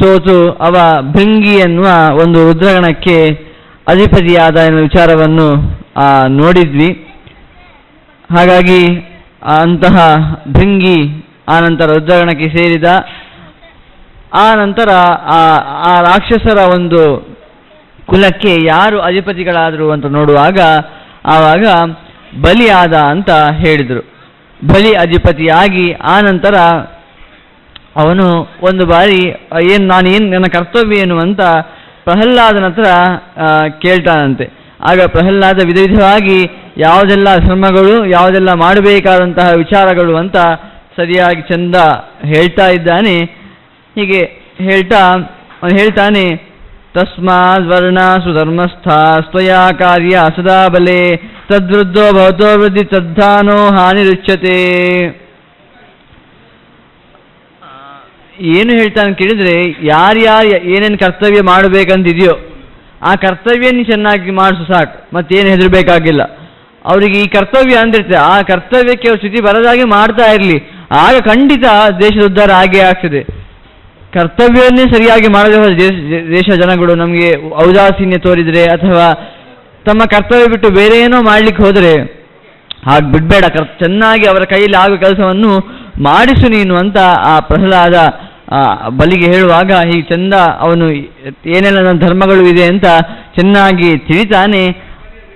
ಸೋತು ಅವ ಭೃಂಗಿ ಎನ್ನುವ ಒಂದು ರುದ್ರಗಣಕ್ಕೆ ಅಧಿಪತಿಯಾದ ಎನ್ನುವ ವಿಚಾರವನ್ನು ನೋಡಿದ್ವಿ. ಹಾಗಾಗಿ ಅಂತಹ ಭೃಂಗಿ ಆನಂತರ ರುದ್ರಗಣಕ್ಕೆ ಸೇರಿದ. ಆ ನಂತರ ಆ ರಾಕ್ಷಸರ ಒಂದು ಕುಲಕ್ಕೆ ಯಾರು ಅಧಿಪತಿಗಳಾದರು ಅಂತ ನೋಡುವಾಗ ಆವಾಗ ಬಲಿಯಾದ ಅಂತ ಹೇಳಿದರು. ಬಲಿ ಅಧಿಪತಿಯಾಗಿ ಆನಂತರ ಅವನು ಒಂದು ಬಾರಿ ನನ್ನ ಕರ್ತವ್ಯ ಏನು ಅಂತ ಪ್ರಹ್ಲಾದನ ಹತ್ರ ಕೇಳ್ತಾನಂತೆ. ಆಗ ಪ್ರಹ್ಲಾದ ವಿಧ ವಿಧವಾಗಿ ಯಾವುದೆಲ್ಲ ಧರ್ಮಗಳು, ಯಾವುದೆಲ್ಲ ಮಾಡಬೇಕಾದಂತಹ ವಿಚಾರಗಳು ಅಂತ ಸರಿಯಾಗಿ ಚಂದ ಹೇಳ್ತಾ ಇದ್ದಾನೆ. ಹೀಗೆ ಹೇಳ್ತಾನೆ, ತಸ್ಮಾದ್ ವರ್ಣಾಸು ಧರ್ಮಸ್ಥ ಸ್ವಯಾ ಕಾರ್ಯ ಸದಾ ಬಲೆ ತದ್ವೃದ್ಧೋ ಭವತೋ ವೃದ್ಧಿ ತದ್ಧಾನೋ ಹಾನಿರುಚ್ಯತೆ. ಏನು ಹೇಳ್ತಾನೆ ಕೇಳಿದ್ರೆ, ಯಾರ್ಯಾರು ಏನೇನು ಕರ್ತವ್ಯ ಮಾಡಬೇಕಂತಿದೆಯೋ ಆ ಕರ್ತವ್ಯ ನೀ ಚೆನ್ನಾಗಿ ಮಾಡಿಸು ಸಾಕು, ಮತ್ತೇನು ಹೆದರ್ಬೇಕಾಗಿಲ್ಲ. ಅವರಿಗೆ ಈ ಕರ್ತವ್ಯ ಅಂದಿರ್ತದೆ, ಆ ಕರ್ತವ್ಯಕ್ಕೆ ಅವ್ರ ಸ್ಥಿತಿ ಬರದಾಗೆ ಮಾಡ್ತಾ ಇರಲಿ, ಆಗ ಖಂಡಿತ ದೇಶದ ಉದ್ಧಾರ ಆಗೇ ಆಗ್ತದೆ. ಕರ್ತವ್ಯವನ್ನೇ ಸರಿಯಾಗಿ ಮಾಡದೆ ಹೋದ ದೇಶ ಜನಗಳು ನಮಗೆ ಔದಾಸೀನ್ಯ ತೋರಿದರೆ ಅಥವಾ ತಮ್ಮ ಕರ್ತವ್ಯ ಬಿಟ್ಟು ಬೇರೆ ಏನೋ ಮಾಡ್ಲಿಕ್ಕೆ ಹೋದರೆ ಹಾಗೆ ಬಿಡಬೇಡ, ಚೆನ್ನಾಗಿ ಅವರ ಕೈಯಲ್ಲಿ ಆಗುವ ಕೆಲಸವನ್ನು ಮಾಡಿಸು ನೀನು ಅಂತ ಆ ಪ್ರಹ್ಲಾದ ಬಲಿಗೆ ಹೇಳುವಾಗ ಹೀಗೆ ಚಂದ ಅವನು ಏನೆಲ್ಲ ಧರ್ಮಗಳು ಇದೆ ಅಂತ ಚೆನ್ನಾಗಿ ತಿಳಿತಾನೆ.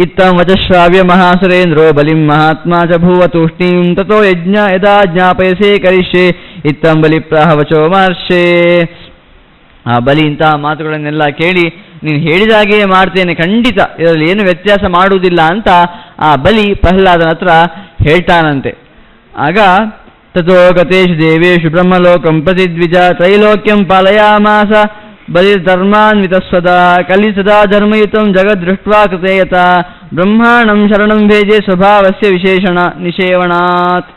ಇತ್ತಂ ವಚಶ್ರಾವ್ಯ ಮಹಾಸುರೇಂದ್ರೋ ಬಲಿಂ ಮಹಾತ್ಮ ಚ ಭೂವ ತೂಷ್ಣೀಂ ತಥೋ ಯಜ್ಞ ಯದಾ ಜ್ಞಾಪಯಸೇ ಕರಿಷ್ಯೆ ಇತ್ತಂ ಬಲಿ ಪ್ರಾಹ ವಚೋ ಮಹರ್ಷೇ. ಆ ಬಲಿ ಇಂತಹ ಮಾತುಗಳನ್ನೆಲ್ಲ ಕೇಳಿ ನೀನು ಹೇಳಿದಾಗೆ ಮಾಡ್ತೇನೆ, ಖಂಡಿತ ಇದರಲ್ಲಿ ಏನು ವ್ಯತ್ಯಾಸ ಮಾಡುವುದಿಲ್ಲ ಅಂತ ಆ ಬಲಿ ಪ್ರಹ್ಲಾದನ ಹತ್ರ ಹೇಳ್ತಾನಂತೆ. ಆಗ ತಥೋ ಗತೇಶು ದೇವೇಶು ಬ್ರಹ್ಮಲೋಕಂ ಪ್ರತಿದ್ವಿಜ ತ್ರೈಲೋಕ್ಯಂ ಪಾಲಯಾಮಾಸ ಬಲಿರ್ಧರ್ಮಾನ್ವಿತಸ್ವದಾ ಕಲಿ ಸದಾ ಧರ್ಮಯುತಂ ಜಗದ್ದೃಷ್ಟ್ವಾ ಕೃತೇಯತ ಬ್ರಹ್ಮಾಣಂ ಶರಣಂ ಭೇಜೆ ಸ್ವಭಾವಸ್ಯ ವಿಶೇಷಣ ನಿಷೇವಣಾತ್.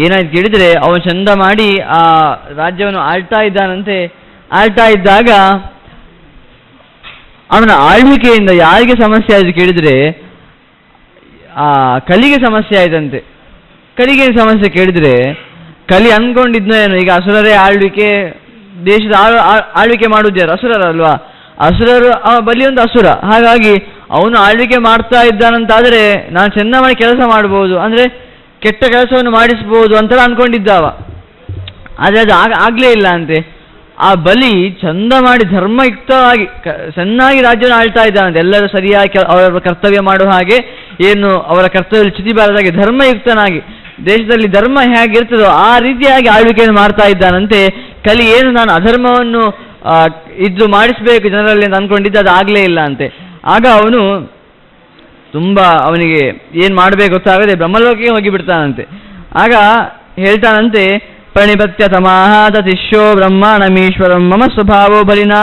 ಏನಾಯ್ತು ಕೇಳಿದರೆ, ಅವನು ಚಂದ ಮಾಡಿ ಆ ರಾಜ್ಯವನ್ನು ಆಳ್ತಾ ಇದ್ದಾನಂತೆ. ಆಳ್ತಾ ಇದ್ದಾಗ ಅವನ ಆಳ್ವಿಕೆಯಿಂದ ಯಾರಿಗೆ ಸಮಸ್ಯೆ ಆಯಿತು ಕೇಳಿದರೆ, ಆ ಕಲಿಗೆ ಸಮಸ್ಯೆ ಆಯ್ತಂತೆ. ಕಲಿಗೆ ಸಮಸ್ಯೆ ಕೇಳಿದರೆ, ಕಲಿ ಅಂದ್ಕೊಂಡಿದ್ನೋ ಏನು, ಈಗ ಅಸುರರೇ ಆಳ್ವಿಕೆ, ದೇಶದ ಆಳ್ವಿಕೆ ಮಾಡುವುದ್ಯಾರು ಅಸುರರಲ್ವಾ, ಅಸುರರು ಬಲಿ ಒಂದು ಅಸುರ, ಹಾಗಾಗಿ ಅವನು ಆಳ್ವಿಕೆ ಮಾಡ್ತಾ ಇದ್ದಾನಂತಾದರೆ ನಾನು ಚೆಂದ ಮಾಡಿ ಕೆಲಸ ಮಾಡ್ಬೋದು, ಅಂದರೆ ಕೆಟ್ಟ ಕೆಲಸವನ್ನು ಮಾಡಿಸ್ಬೋದು ಅಂತೆಲ್ಲ ಅಂದ್ಕೊಂಡಿದ್ದಾವ. ಆದರೆ ಅದು ಆಗಲೇ ಇಲ್ಲ ಅಂತೆ. ಆ ಬಲಿ ಚಂದ ಮಾಡಿ ಧರ್ಮಯುಕ್ತವಾಗಿ ಚೆನ್ನಾಗಿ ರಾಜ್ಯವನ್ನು ಆಳ್ತಾ ಇದ್ದಾನಂತೆ. ಎಲ್ಲರೂ ಸರಿಯಾಗಿ ಅವರ ಕರ್ತವ್ಯ ಮಾಡುವ ಹಾಗೆ, ಏನು ಅವರ ಕರ್ತವ್ಯ ಚ್ಯುತಿ ಬಾರದಾಗೆ ಧರ್ಮಯುಕ್ತನಾಗಿ, ದೇಶದಲ್ಲಿ ಧರ್ಮ ಹೇಗಿರ್ತದೋ ಆ ರೀತಿಯಾಗಿ ಆಳ್ವಿಕೆಯನ್ನು ಮಾಡ್ತಾ ಇದ್ದಾನಂತೆ. ಕಲಿ ಏನು ನಾನು ಅಧರ್ಮವನ್ನು ಇದ್ದು ಮಾಡಿಸಬೇಕು ಜನರಲ್ಲಿ ಅಂತ ಅಂದ್ಕೊಂಡಿದ್ದ, ಅದು ಆಗಲೇ ಇಲ್ಲ ಅಂತೆ. ಆಗ ಅವನು ತುಂಬ ಅವನಿಗೆ ಏನು ಮಾಡಬೇಕು ಗೊತ್ತಾಗದೆ ಬ್ರಹ್ಮಲೋಕಕ್ಕೆ ಹೋಗಿಬಿಡ್ತಾನಂತೆ. ಆಗ ಹೇಳ್ತಾನಂತೆ, ಪ್ರಣಿಪತ್ಯ ತಮಾಹಾತ ಶಿಷ್ಯೋ ಬ್ರಹ್ಮಾಣಮೀಶ್ವರಂ ಮಮ ಸ್ವಭಾವೋ ಬಲಿನ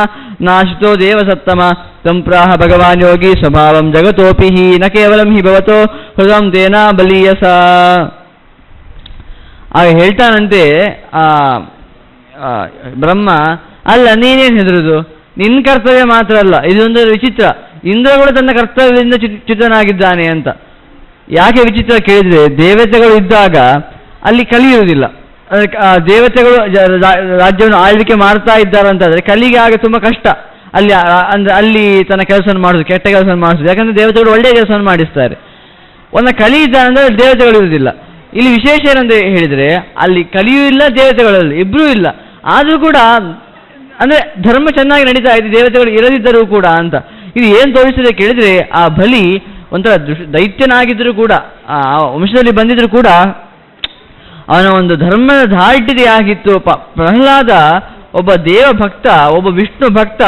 ನಾಶಿತೋ ದೇವಸತ್ತಮ ಸಂಪ್ರಾಹ ಭಗವಾನ್ ಯೋಗಿ ಸ್ವಭಾವಂ ಜಗತೋಪಿ ಹಿ ನ ಕೇವಲಂ ಹಿ ಭವತೋ ಹೃದಂ ತೇನ ಬಲೀಯಸ. ಆಗ ಹೇಳ್ತಾನಂತೆ ಬ್ರಹ್ಮ, ಅಲ್ಲ ನೀನೇನು ಹೆದರುದು, ನಿನ್ನ ಕರ್ತವ್ಯ ಮಾತ್ರ ಅಲ್ಲ, ಇದೊಂದು ವಿಚಿತ್ರ, ಇಂದ್ರ ಕೂಡ ತನ್ನ ಕರ್ತವ್ಯದಿಂದ ಚ್ಯುತನಾಗಿದ್ದಾನೆ ಅಂತ. ಯಾಕೆ ವಿಚಿತ್ರ ಕೇಳಿದರೆ, ದೇವತೆಗಳು ಇದ್ದಾಗ ಅಲ್ಲಿ ಕಲಿಯುವುದಿಲ್ಲ, ದೇವತೆಗಳು ರಾಜ್ಯವನ್ನು ಆಳ್ವಿಕೆ ಮಾಡ್ತಾ ಇದ್ದಾರೆ ಅಂತಾದರೆ ಕಲಿಗೆ ಆಗ ತುಂಬ ಕಷ್ಟ. ಅಲ್ಲಿ ಅಂದರೆ ಅಲ್ಲಿ ತನ್ನ ಕೆಲಸವನ್ನು ಮಾಡೋದು, ಕೆಟ್ಟ ಕೆಲಸವನ್ನು ಮಾಡಿಸೋದು, ಯಾಕಂದರೆ ದೇವತೆಗಳು ಒಳ್ಳೆಯ ಕೆಲಸವನ್ನು ಮಾಡಿಸ್ತಾರೆ. ಒಂದು ಕಲಿ ಇದ್ದಾರೆ ಅಂದರೆ ದೇವತೆಗಳು ಇರುವುದಿಲ್ಲ. ಇಲ್ಲಿ ವಿಶೇಷ ಏನಂತ ಹೇಳಿದರೆ, ಅಲ್ಲಿ ಕಲಿಯೂ ಇಲ್ಲ, ದೇವತೆಗಳಲ್ಲಿ ಇಬ್ಬರೂ ಇಲ್ಲ, ಆದರೂ ಕೂಡ ಅಂದರೆ ಧರ್ಮ ಚೆನ್ನಾಗಿ ನಡೀತಾ ಇದೆ, ದೇವತೆಗಳು ಇರದಿದ್ದರೂ ಕೂಡ ಅಂತ. ಇದು ಏನು ತೋರಿಸಿದೆ ಕೇಳಿದರೆ, ಆ ಬಲಿ ಒಂಥರ ದೈತ್ಯನಾಗಿದ್ದರೂ ಕೂಡ, ಆ ವಂಶದಲ್ಲಿ ಬಂದಿದ್ದರೂ ಕೂಡ ಅವನ ಒಂದು ಧರ್ಮದ ಧಾರ್ಢ್ಯತೆ ಆಗಿತ್ತು. ಪ್ರಹ್ಲಾದ ಒಬ್ಬ ದೇವ ಭಕ್ತ, ಒಬ್ಬ ವಿಷ್ಣು ಭಕ್ತ,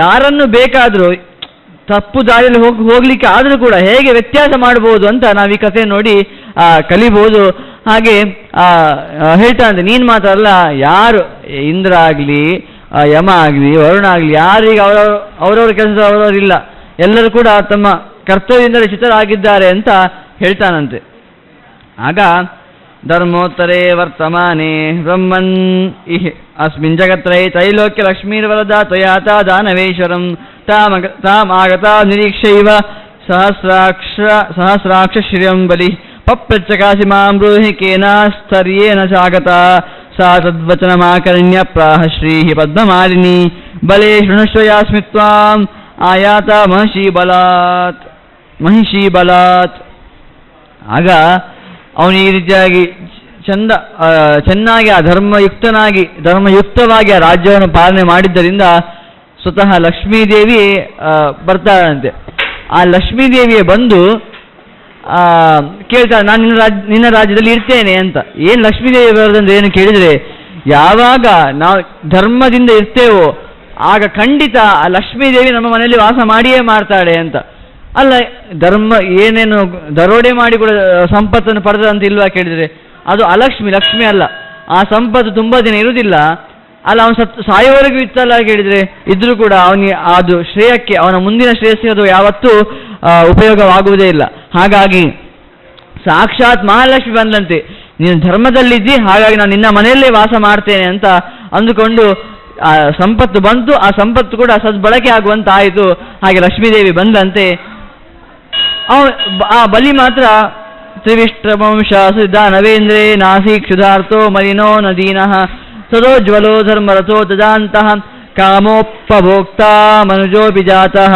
ಯಾರನ್ನು ಬೇಕಾದರೂ ತಪ್ಪು ದಾರಿಯಲ್ಲಿ ಹೋಗ್ಲಿಕ್ಕೆ ಆದರೂ ಕೂಡ ಹೇಗೆ ವ್ಯತ್ಯಾಸ ಮಾಡ್ಬೋದು ಅಂತ ನಾವು ಈ ಕಥೆ ನೋಡಿ ಕಲಿಬೋದು. ಹಾಗೆ ಹೇಳ್ತಾನಂತೆ, ನೀನು ಮಾತ್ರ ಅಲ್ಲ, ಯಾರು ಇಂದ್ರ ಆಗಲಿ ಯಮ ಆಗಲಿ ವರುಣ ಆಗಲಿ ಯಾರೀಗ ಅವರವರ ಕೆಲಸ ಅವರವರಿಲ್ಲ, ಎಲ್ಲರೂ ಕೂಡ ತಮ್ಮ ಕರ್ತವ್ಯದಿಂದಲೇ ಚಿತ್ತರಾಗಿದ್ದಾರೆ ಅಂತ ಹೇಳ್ತಾನಂತೆ. ಆಗ ಧರ್ಮೋತ್ತರೇ ವರ್ತಮಾನೆ ಬ್ರಹ್ಮನ್ ಅಸ್ಮಿನ್ ಜಗತ್ರೈ ತ್ರೈಲೋಕ್ಯ ಲಕ್ಷ್ಮೀರ್ವರದಾ ತ್ವಯಾತ ದಾನವೇಶ್ವರಂ ತಾಮಾಗತ ನಿರೀಕ್ಷೈವ ಸಹಸ್ರಾಕ್ಷ ಶ್ರಿಯಂ ಬಲಿ ಪಪ್ರಚ್ಚಕಾಸಿ ಮಾಂ ಬ್ರೂಹಿ ಕೇನಾಸ್ತರ್ಯೇನ ಸಾಗತ ಸಾ ತದ್ವಚನಮಾಕರ್ಣ್ಯ ಪ್ರಾಹ ಶ್ರೀಃ ಪದ್ಮಮಾಲಿನಿ ಬಲೆ ಶೃಣುಷ್ವ ಯಾಸ್ಮಿ ತ್ವಾಂ ಆಯಾತ ಮಹಿಷಿ ಬಲಾತ್. ಆಗ ಅವನು ಈ ರೀತಿಯಾಗಿ ಚೆನ್ನಾಗಿ ಆ ಧರ್ಮಯುಕ್ತವಾಗಿ ಆ ರಾಜ್ಯವನ್ನು ಪಾಲನೆ ಮಾಡಿದ್ದರಿಂದ ಸ್ವತಃ ಲಕ್ಷ್ಮೀದೇವಿ ಬರ್ತಾಳಂತೆ. ಆ ಲಕ್ಷ್ಮೀದೇವಿಯೇ ಬಂದು ಕೇಳ್ತಾಳೆ, ನಾನು ನಿನ್ನ ರಾಜ್ಯದಲ್ಲಿ ಇರ್ತೇನೆ ಅಂತ. ಏನು ಲಕ್ಷ್ಮೀದೇವಿ ಬರೋದಂದ್ರೆ ಏನು ಕೇಳಿದರೆ, ಯಾವಾಗ ನಾವು ಧರ್ಮದಿಂದ ಇರ್ತೇವೋ ಆಗ ಖಂಡಿತ ಆ ಲಕ್ಷ್ಮೀದೇವಿ ನಮ್ಮ ಮನೆಯಲ್ಲಿ ವಾಸ ಮಾಡಿಯೇ ಮಾಡ್ತಾಳೆ ಅಂತ. ಅಲ್ಲ, ಏನೇನು ದರೋಡೆ ಮಾಡಿ ಕೂಡ ಸಂಪತ್ತನ್ನು ಪಡೆದಂತ ಇಲ್ವಾ ಕೇಳಿದರೆ, ಅದು ಲಕ್ಷ್ಮಿ ಅಲ್ಲ. ಆ ಸಂಪತ್ತು ತುಂಬ ದಿನ ಇರುವುದಿಲ್ಲ ಅಲ್ಲ, ಅವನು ಸಾಯೋವರೆಗೂ ಇತ್ತಲ್ಲ ಕೇಳಿದರೆ, ಇದ್ರೂ ಕೂಡ ಅವನಿಗೆ ಅದು ಶ್ರೇಯಕ್ಕೆ, ಅವನ ಮುಂದಿನ ಶ್ರೇಯಸ್ಸಿಗೆ ಅದು ಯಾವತ್ತೂ ಉಪಯೋಗವಾಗುವುದೇ ಇಲ್ಲ. ಹಾಗಾಗಿ ಸಾಕ್ಷಾತ್ ಮಹಾಲಕ್ಷ್ಮಿ ಬಂದಂತೆ, ನೀನು ಧರ್ಮದಲ್ಲಿದ್ದಿ, ಹಾಗಾಗಿ ನಾನು ನಿನ್ನ ಮನೆಯಲ್ಲೇ ವಾಸ ಮಾಡ್ತೇನೆ ಅಂತ ಅಂದುಕೊಂಡು ಆ ಸಂಪತ್ತು ಬಂತು. ಆ ಸಂಪತ್ತು ಕೂಡ ಸದ್ಬಳಕೆ ಆಗುವಂತಾಯಿತು. ಹಾಗೆ ಲಕ್ಷ್ಮೀದೇವಿ ಬಂದಂತೆ. ಆ ಬಲಿ ಮಾತ್ರ ತ್ರಿವಿಷ್ಟ್ರವಂಶಾಸು ದಾನವೇಂದ್ರೇ ನಾಸಿ ಕ್ಷುಧಾರ್ಥೋ ಮಲಿನೋ ನದೀನಃ ಸದೋಜ್ವಲೋ ಧರ್ಮರಥೋ ತದಾಂತಃ ಕಾಮೋಪಭೋಕ್ತಾ ಮನುಜೋಪಿ ಜಾತಃ.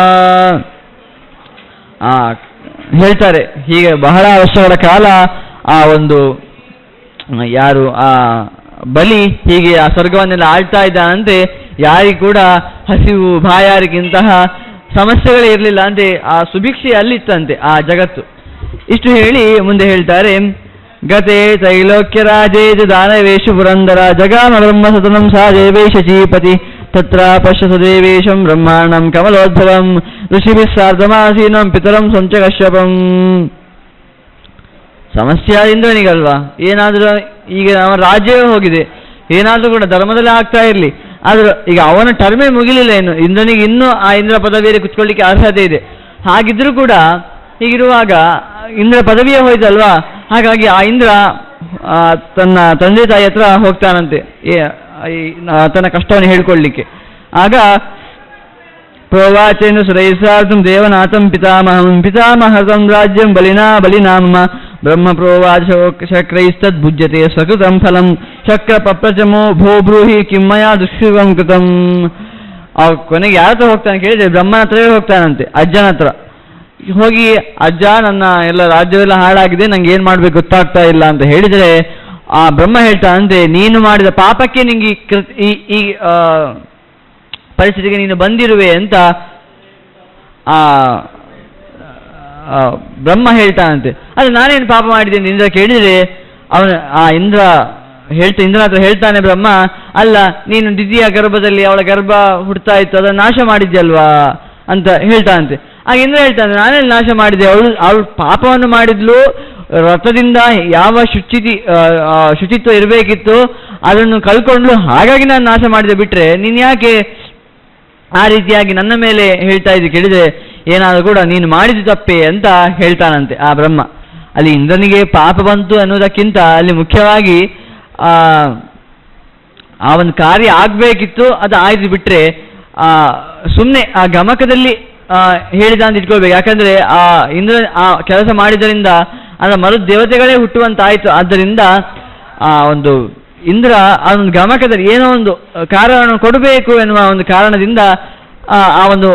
ಹೇಳ್ತಾರೆ ಹೀಗೆ ಬಹಳ ವರ್ಷಗಳ ಕಾಲ ಆ ಒಂದು ಯಾರು ಆ ಬಲಿ ಹೀಗೆ ಆ ಸ್ವರ್ಗವನ್ನೆಲ್ಲ ಆಳ್ತಾ ಇದ್ದಾನಂತೆ. ಯಾರಿಗೂ ಕೂಡ ಹಸಿವು ಬಾಯಾರಿಕೆಂತಹ ಸಮಸ್ಯೆಗಳೇ ಇರಲಿಲ್ಲ ಅಂತೆ. ಆ ಸುಭಿಕ್ಷೆ ಅಲ್ಲಿತ್ತಂತೆ ಆ ಜಗತ್ತು. ಇಷ್ಟು ಹೇಳಿ ಮುಂದೆ ಹೇಳ್ತಾರೆ, ಗತೆ ತ್ರೈಲೋಕ್ಯ ರಾಜೇಜ ದಾನವೇಶು ಪುರಂದರ ಜಗಾಮ ಬ್ರಹ್ಮ ಸತನಂ ಸಾ ದೇವೇಶ ಚೀಪತಿ ತತ್ರ ಪಶ್ಯಸ ದೇವೇಶಂ ಬ್ರಹ್ಮಾಂಡಂ ಕಮಲೋದ್ಭವಂ ಋಷಿಭಿಃ ಸಾರ್ಧಮಾಸೀನಂ ಪಿತರಂ ಸಂಚ ಕಶ್ಯಪಂ. ಸಮಸ್ಯೆ ಇಂದ್ರನಿಗಲ್ವಾ, ಏನಾದರೂ ಈಗ ಅವನ ರಾಜ್ಯವೇ ಹೋಗಿದೆ, ಏನಾದರೂ ಕೂಡ ಧರ್ಮದಲ್ಲಿ ಆಗ್ತಾ ಇರಲಿ, ಆದರೂ ಈಗ ಅವನ ಟರ್ಮೇ ಮುಗಿಲಿಲ್ಲ, ಇಂದ್ರನಿಗೆ ಇನ್ನೂ ಆ ಇಂದ್ರ ಪದವಿಯಲ್ಲಿ ಕುತ್ಕೊಳ್ಳಿಕ್ಕೆ ಅರ್ಹತೆ ಇದೆ. ಹಾಗಿದ್ರೂ ಕೂಡ ಹೀಗಿರುವಾಗ ಇಂದ್ರ ಪದವಿಯೇ ಹೋಯ್ತಲ್ವಾ, ಹಾಗಾಗಿ ಆ ಇಂದ್ರ ತನ್ನ ತಂದೆ ತಾಯಿ ಹತ್ರ ಹೋಗ್ತಾನಂತೆ ತನ್ನ ಕಷ್ಟವನ್ನು ಹೇಳ್ಕೊಳ್ಳಿಕ್ಕೆ. ಆಗ ಪ್ರೋವಾಚೇಂದ್ರ ಸುರೈಸಾರ್ಥಂ ದೇವನಾಥಂ ಪಿತಾಮಹಂ ರಾಜ್ಯಂ ಬಲಿನಾಮ ಬ್ರಹ್ಮ ಪ್ರೋವಾಚ ಶಕ್ರೈಸ್ತದ್ ಭುಜ್ಯತೆ ಸ್ವಕೃತಂ ಫಲಂ ಶಕ್ರ ಪಪ್ರಚಮೋ ಭೋ ಬ್ರೂಹಿ ಕಿಮ್ಮಯ ದುಷ್ಕೃತಂ ಕೃತಂ. ಕೊನೆಗೆ ಯಾರ ಹತ್ರ ಹೋಗ್ತಾನೆ ಕೇಳಿದ್ರೆ ಬ್ರಹ್ಮನ ಹತ್ರವೇ ಹೋಗ್ತಾನಂತೆ, ಅಜ್ಜನ ಹತ್ರ ಹೋಗಿ, ಅಜ್ಜ ನನ್ನ ಎಲ್ಲ ರಾಜ್ಯವೆಲ್ಲ ಹಾಳಾಗಿದೆ, ನಂಗೆ ಏನು ಮಾಡಬೇಕು ಗೊತ್ತಾಗ್ತಾ ಇಲ್ಲ ಅಂತ ಹೇಳಿದರೆ ಆ ಬ್ರಹ್ಮ ಹೇಳ್ತಾನಂತೆ, ನೀನು ಮಾಡಿದ ಪಾಪಕ್ಕೆ ನಿಂಗೆ ಈ ಪರಿಸ್ಥಿತಿಗೆ ನೀನು ಬಂದಿರುವೆ ಅಂತ ಬ್ರಹ್ಮ ಹೇಳ್ತಾನಂತೆ. ಅದು ನಾನೇನು ಪಾಪ ಮಾಡಿದ್ದೇನೆ ಇಂದ್ರ ಕೇಳಿದರೆ ಇಂದ್ರನ ಹತ್ರ ಹೇಳ್ತಾನೆ ಬ್ರಹ್ಮ, ಅಲ್ಲ ನೀನು ದಿದಿಯ ಗರ್ಭದಲ್ಲಿ ಅವಳ ಗರ್ಭ ಹುಡ್ತಾ ಇತ್ತು, ಅದನ್ನು ನಾಶ ಮಾಡಿದ್ಯಲ್ವಾ ಅಂತ ಹೇಳ್ತಾನಂತೆ. ಆಗ ಇಂದ್ರ ಹೇಳ್ತಾನೆ, ನಾನೇನು ನಾಶ ಮಾಡಿದೆ, ಅವಳು ಪಾಪವನ್ನು ಮಾಡಿದ್ಲು, ವ್ರತದಿಂದ ಯಾವ ಶುಚಿತ್ವ ಇರಬೇಕಿತ್ತು ಅದನ್ನು ಕಳ್ಕೊಂಡ್ಲು, ಹಾಗಾಗಿ ನಾನು ನಾಶ ಮಾಡಿದೆ, ಬಿಟ್ಟರೆ ನೀನು ಯಾಕೆ ಆ ರೀತಿಯಾಗಿ ನನ್ನ ಮೇಲೆ ಹೇಳ್ತಾ ಇದ್ದೆ ಕೇಳಿದರೆ ಏನಾದರೂ ಕೂಡ ನೀನು ಮಾಡಿದ ತಪ್ಪೇ ಅಂತ ಹೇಳ್ತಾನಂತೆ ಆ ಬ್ರಹ್ಮ. ಅಲ್ಲಿ ಇಂದ್ರನಿಗೆ ಪಾಪ ಬಂತು ಅನ್ನೋದಕ್ಕಿಂತ ಅಲ್ಲಿ ಮುಖ್ಯವಾಗಿ ಆ ಒಂದು ಕಾರ್ಯ ಆಗಬೇಕಿತ್ತು, ಅದು ಆಯ್ತು, ಬಿಟ್ಟರೆ ಸುಮ್ಮನೆ ಆ ಗಮಕದಲ್ಲಿ ಹೇಳಿದ ಅಂತ ಇಟ್ಕೊಳ್ಬೇಕು. ಯಾಕಂದರೆ ಆ ಇಂದ್ರ ಆ ಕೆಲಸ ಮಾಡಿದ್ದರಿಂದ ಅದರ ಮರು ದೇವತೆಗಳೇ ಹುಟ್ಟುವಂತಾಯಿತು. ಆದ್ದರಿಂದ ಆ ಒಂದು ಇಂದ್ರ ಆ ಒಂದು ಗಮಕದಲ್ಲಿ ಏನೋ ಒಂದು ಕಾರಣವನ್ನು ಕೊಡಬೇಕು ಎನ್ನುವ ಒಂದು ಕಾರಣದಿಂದ ಆ ಒಂದು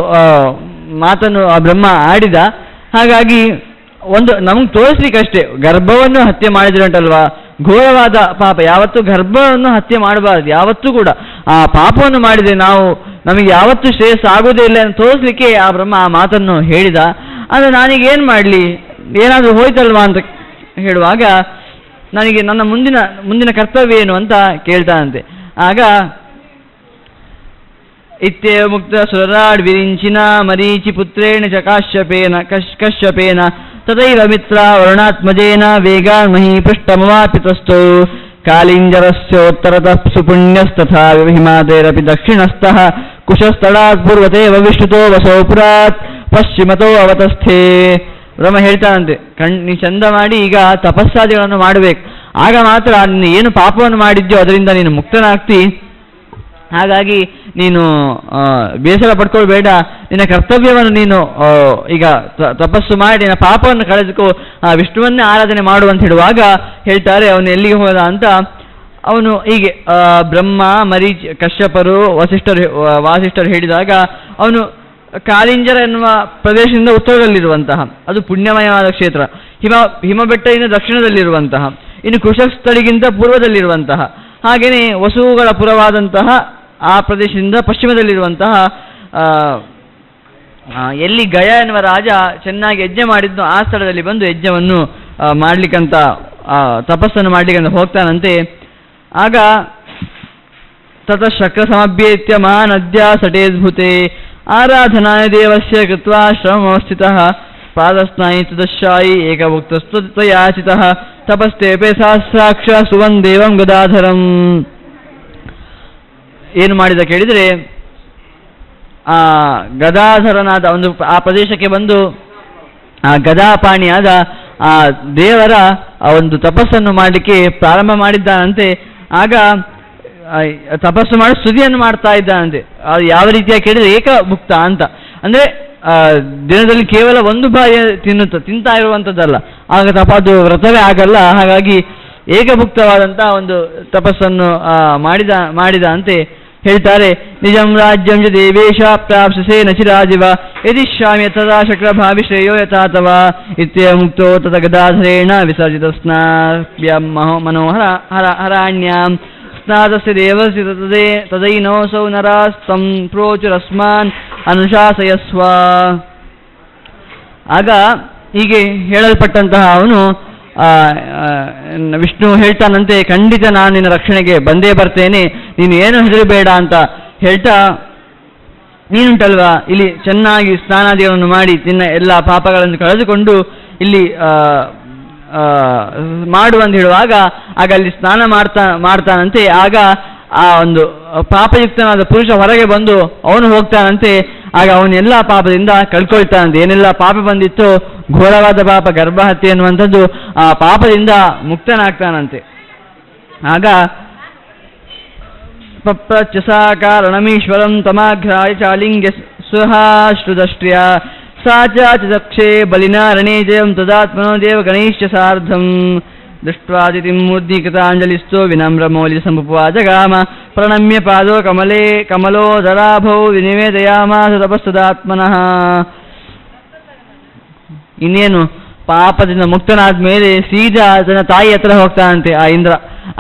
ಮಾತನ್ನು ಆ ಬ್ರಹ್ಮ ಆಡಿದ. ಹಾಗಾಗಿ ಒಂದು ನಮ್ಗೆ ತೋರಿಸ್ಲಿಕ್ಕಷ್ಟೇ, ಗರ್ಭವನ್ನು ಹತ್ಯೆ ಮಾಡಿದ್ರೆ ಉಂಟಲ್ವಾ, ಘೋರವಾದ ಪಾಪ. ಯಾವತ್ತೂ ಗರ್ಭವನ್ನು ಹತ್ಯೆ ಮಾಡಬಾರದು, ಯಾವತ್ತೂ ಕೂಡ ಆ ಪಾಪವನ್ನು ಮಾಡಿದರೆ ನಮಗೆ ಯಾವತ್ತೂ ಶ್ರೇಯಸ್ಸು ಆಗೋದೇ ಇಲ್ಲ ಅಂತ ತೋರಿಸ್ಲಿಕ್ಕೆ ಆ ಬ್ರಹ್ಮ ಆ ಮಾತನ್ನು ಹೇಳಿದ. ಆದರೆ ನಾನೀಗೇನು ಮಾಡಲಿ, ಏನಾದರೂ ಹೋಯ್ತಲ್ವಾ ಅಂತ ಹೇಳುವಾಗ ನನಗೆ ನನ್ನ ಮುಂದಿನ ಕರ್ತವ್ಯ ಏನು ಅಂತ ಕೇಳ್ತಾನಂತೆ. ಆಗ ಇತ್ಯೇವ ಮುಕ್ತ ಸುರರಾಡ್ ವಿರಿಂಚಿನ ಮರೀಚಿ ಪುತ್ರೇಣ ಚ ಕಶ್ಯಪೇನ ತದೈವ ಮಿತ್ರ ವರುಣಾತ್ಮಜೇನ ವೇಗಾನ್ಮಹಿ ಪೃಷ್ಠಮವಾಪಿತಸ್ಥೋ ಕಾಲಿಂಜರಸ್ಯೋತ್ತರತಃ ಸುಪುಣ್ಯಸ್ತಥಾ ಹಿಮಾದೇರಪಿ ದಕ್ಷಿಣಸ್ಥಃ ಕುಶಸ್ಥಳಾತ್ ಪೂರ್ವತೇವ ವಿಷ್ಣುತೋ ವಸೋ ಪುರಾತ್ ಪಶ್ಚಿಮತೋ ಅವತಸ್ಥೆ. ಬ್ರಹ್ಮ ಹೇಳ್ತಾನಂತೆ, ನೀ ಚಂದ ಮಾಡಿ ಈಗ ತಪಸ್ಸಾದಿಗಳನ್ನು ಮಾಡಬೇಕು, ಆಗ ಮಾತ್ರ ನೀನು ಏನು ಪಾಪವನ್ನು ಮಾಡಿದ್ಯೋ ಅದರಿಂದ ನೀನು ಮುಕ್ತನಾಗ್ತಿ. ಹಾಗಾಗಿ ನೀನು ಬೇಸರ ಪಡ್ಕೊಳ್ಬೇಡ, ನಿನ್ನ ಕರ್ತವ್ಯವನ್ನು ನೀನು ಈಗ ತಪಸ್ಸು ಮಾಡಿ ನಿನ್ನ ಪಾಪವನ್ನು ಕಳೆದುಕೋ, ವಿಷ್ಣುವನ್ನೇ ಆರಾಧನೆ ಮಾಡುವಂತ ಹೇಳುವಾಗ ಹೇಳ್ತಾರೆ ಅವನು ಎಲ್ಲಿಗೆ ಹೋದ ಅಂತ ಅವನು ಹೀಗೆ ಬ್ರಹ್ಮ ಮರೀಚ್ ಕಶ್ಯಪರು ವಾಸಿಷ್ಠರು ಹೇಳಿದಾಗ ಅವನು ಕಾಳಿಂಜರ ಎನ್ನುವ ಪ್ರದೇಶದಿಂದ ಉತ್ತರದಲ್ಲಿರುವಂತಹ, ಅದು ಪುಣ್ಯಮಯವಾದ ಕ್ಷೇತ್ರ, ಹಿಮಬೆಟ್ಟದಿಂದ ದಕ್ಷಿಣದಲ್ಲಿರುವಂತಹ, ಇನ್ನು ಕುಶಸ್ಥಳಿಗಿಂತ ಪೂರ್ವದಲ್ಲಿರುವಂತಹ, ಹಾಗೆಯೇ ವಸುಗಳ ಪುರವಾದಂತಹ ಆ ಪ್ರದೇಶದಿಂದ ಪಶ್ಚಿಮದಲ್ಲಿರುವಂತಹ, ಎಲ್ಲಿ ಗಯ ಎನ್ನುವ ರಾಜ ಚೆನ್ನಾಗಿ ಯಜ್ಞ ಮಾಡಿದ್ನೋ ಆ ಸ್ಥಳದಲ್ಲಿ ಬಂದು ಯಜ್ಞವನ್ನು ಮಾಡ್ಲಿಕ್ಕಂತ ತಪಸ್ಸನ್ನು ಮಾಡ್ಲಿಕ್ಕಂತ ಹೋಗ್ತಾನಂತೆ. ಆಗ ತತಃಶಕ್ರ ಸಮಭ್ಯೇತ್ಯ ಮಹಾನದ್ಯಾ ಸಟೇದ್ಭುತೆ ಆರಾಧನಾಯ ದೇವಸ್ಯ ಕೃತ್ವಾ ಶ್ರಮಸ್ಥಿತಃ ಪಾದಸ್ನಾಯಿ ತದಶಾಯಿ ಏಕಭುಕ್ತಸ್ತಯಾಚಿತಃ ತಪಸ್ತೇಪೆ ಸಹಸ್ರಾಕ್ಷ ಸುವನ್ ದೇವಂ ಗದಾಧರಂ. ಏನು ಮಾಡಿದ ಕೇಳಿದರೆ, ಆ ಗದಾಧರನಾದ ಆ ಪ್ರದೇಶಕ್ಕೆ ಬಂದು ಆ ಗದಾಪಾಣಿಯಾದ ಆ ದೇವರ ಒಂದು ತಪಸ್ಸನ್ನು ಮಾಡಲಿಕ್ಕೆ ಪ್ರಾರಂಭ ಮಾಡಿದ್ದಾನಂತೆ. ಆಗ ತಪಸ್ಸು ಮಾಡಿ ಸ್ತುತಿಯನ್ನು ಮಾಡ್ತಾ ಇದ್ದಾನಂತೆ. ಅದು ಯಾವ ರೀತಿಯಾಗಿ ಕೇಳಿದರೆ ಏಕಭುಕ್ತ ಅಂತ, ಅಂದರೆ ದಿನದಲ್ಲಿ ಕೇವಲ ಒಂದು ಬಾರಿ ತಿಂತಾ ಇರುವಂಥದ್ದಲ್ಲ, ಆಗ ಅದು ವ್ರತವೇ ಆಗಲ್ಲ. ಹಾಗಾಗಿ ಏಕಭುಕ್ತವಾದಂತಹ ಒಂದು ತಪಸ್ಸನ್ನು ಮಾಡಿದ ಅಂತೆ ಹೇಳ್ತಾರೆ. ನಿಜಂ ರಾಜ್ಯಂ ಜ ದೇವೇಶ ಪ್ರಾಪ್ಸಸೆ ನಚಿರಾಜಿವ ಯದಿಶ್ಯಾಮ್ಯ ತದಾ ಶಕ್ರಭಾವಿ ಶ್ರೇಯೋ ಯಥಾತವ ಇತ್ಯ ಮುಕ್ತೋ ತದ ಗದಾಧರೇಣ ವಿಸರ್ಜಿತ ಸ್ನಾಪ್ಯಂ ಮನೋಹರ ಹರಾಣ್ಯಾಂ ಸ್ನಾದಸ್ಯ ದೇವಸ್ಯ ತದೈನೋಸೌ ನರಾಸ್ತಂ ಪ್ರೋಚುರಸ್ಮಾನ್ ಅನುಶಾಸಯಸ್ವ. ಆಗ ಹೀಗೆ ಹೇಳಲ್ಪಟ್ಟಂತಹ ಅವನು ವಿಷ್ಣು ಹೇಳ್ತಾನಂತೆ, ಖಂಡಿತ ನಾನು ನಿನ್ನ ರಕ್ಷಣೆಗೆ ಬಂದೇ ಬರ್ತೇನೆ, ನೀನು ಏನು ಹೆದರಬೇಡ ಅಂತ ಹೇಳ್ತಾ, ನೀನುಂಟಲ್ವಾ ಇಲ್ಲಿ ಚೆನ್ನಾಗಿ ಸ್ನಾನಾದಿಗಳನ್ನು ಮಾಡಿ ನಿನ್ನ ಎಲ್ಲ ಪಾಪಗಳನ್ನು ಕಳೆದುಕೊಂಡು ಇಲ್ಲಿ ಮಾಡುವಂತ ಹೇಳುವಾಗ ಆಗ ಅಲ್ಲಿ ಸ್ನಾನ ಮಾಡ್ತಾನಂತೆ. ಆಗ ಆ ಒಂದು ಪಾಪಯುಕ್ತನಾದ ಪುರುಷ ಹೊರಗೆ ಬಂದು ಅವನು ಹೋಗ್ತಾನಂತೆ. ಆಗ ಅವನೆಲ್ಲ ಪಾಪದಿಂದ ಕಳ್ಕೊಳ್ತಾನಂತೆ. ಏನೆಲ್ಲ ಪಾಪ ಬಂದಿತ್ತು, ಘೋರವಾದ ಪಾಪ ಗರ್ಭಹತ್ಯೆ ಎನ್ನುವಂಥದ್ದು, ಆ ಪಾಪದಿಂದ ಮುಕ್ತನಾಗ್ತಾನಂತೆ. ಆಗ ಪಪ್ರಚಸಾ ಕಾರಣಮೀಶ್ವರಂ ತಮಾಘ್ರಾಯ ಚಾಲಿಂಗ್ಯ ಸುಹಾಶ್ರುದಷ್ಟ್ರಿಯ ಸಾ ಚಕ್ಷೇ ಬಲಿನಾ ರಣೇ ಜಯಂ ತದಾತ್ಮನೋ ದೇವ ಗಣೇಶ್ಯ ಸಾರ್ಧಂ ದೃಷ್ಟ್ವಾದಿತಿಂ ಮೂರ್ಧೀಕೃತಾಂಜಲಿಸ್ತೋ ವಿನಮ್ರ ಮೌಲ್ಯ ಸಂಪುಪಾ ಜಗಾಮ ಪ್ರಣಮ್ಯ ಪಾದೋ ಕಮಲೋದರಾಭೌ ವಿನಿವೇದಯಾಮಾಸ ತಪಸ್ತದಾತ್ಮನಃ. ಇನ್ನೇನು ಪಾಪದಿಂದ ಮುಕ್ತನಾದ ಮೇಲೆ ಸೀದಾ ತನ್ನ ತಾಯಿ ಹತ್ರ ಹೋಗ್ತಾನಂತೆ. ಆ ಇಂದ್ರ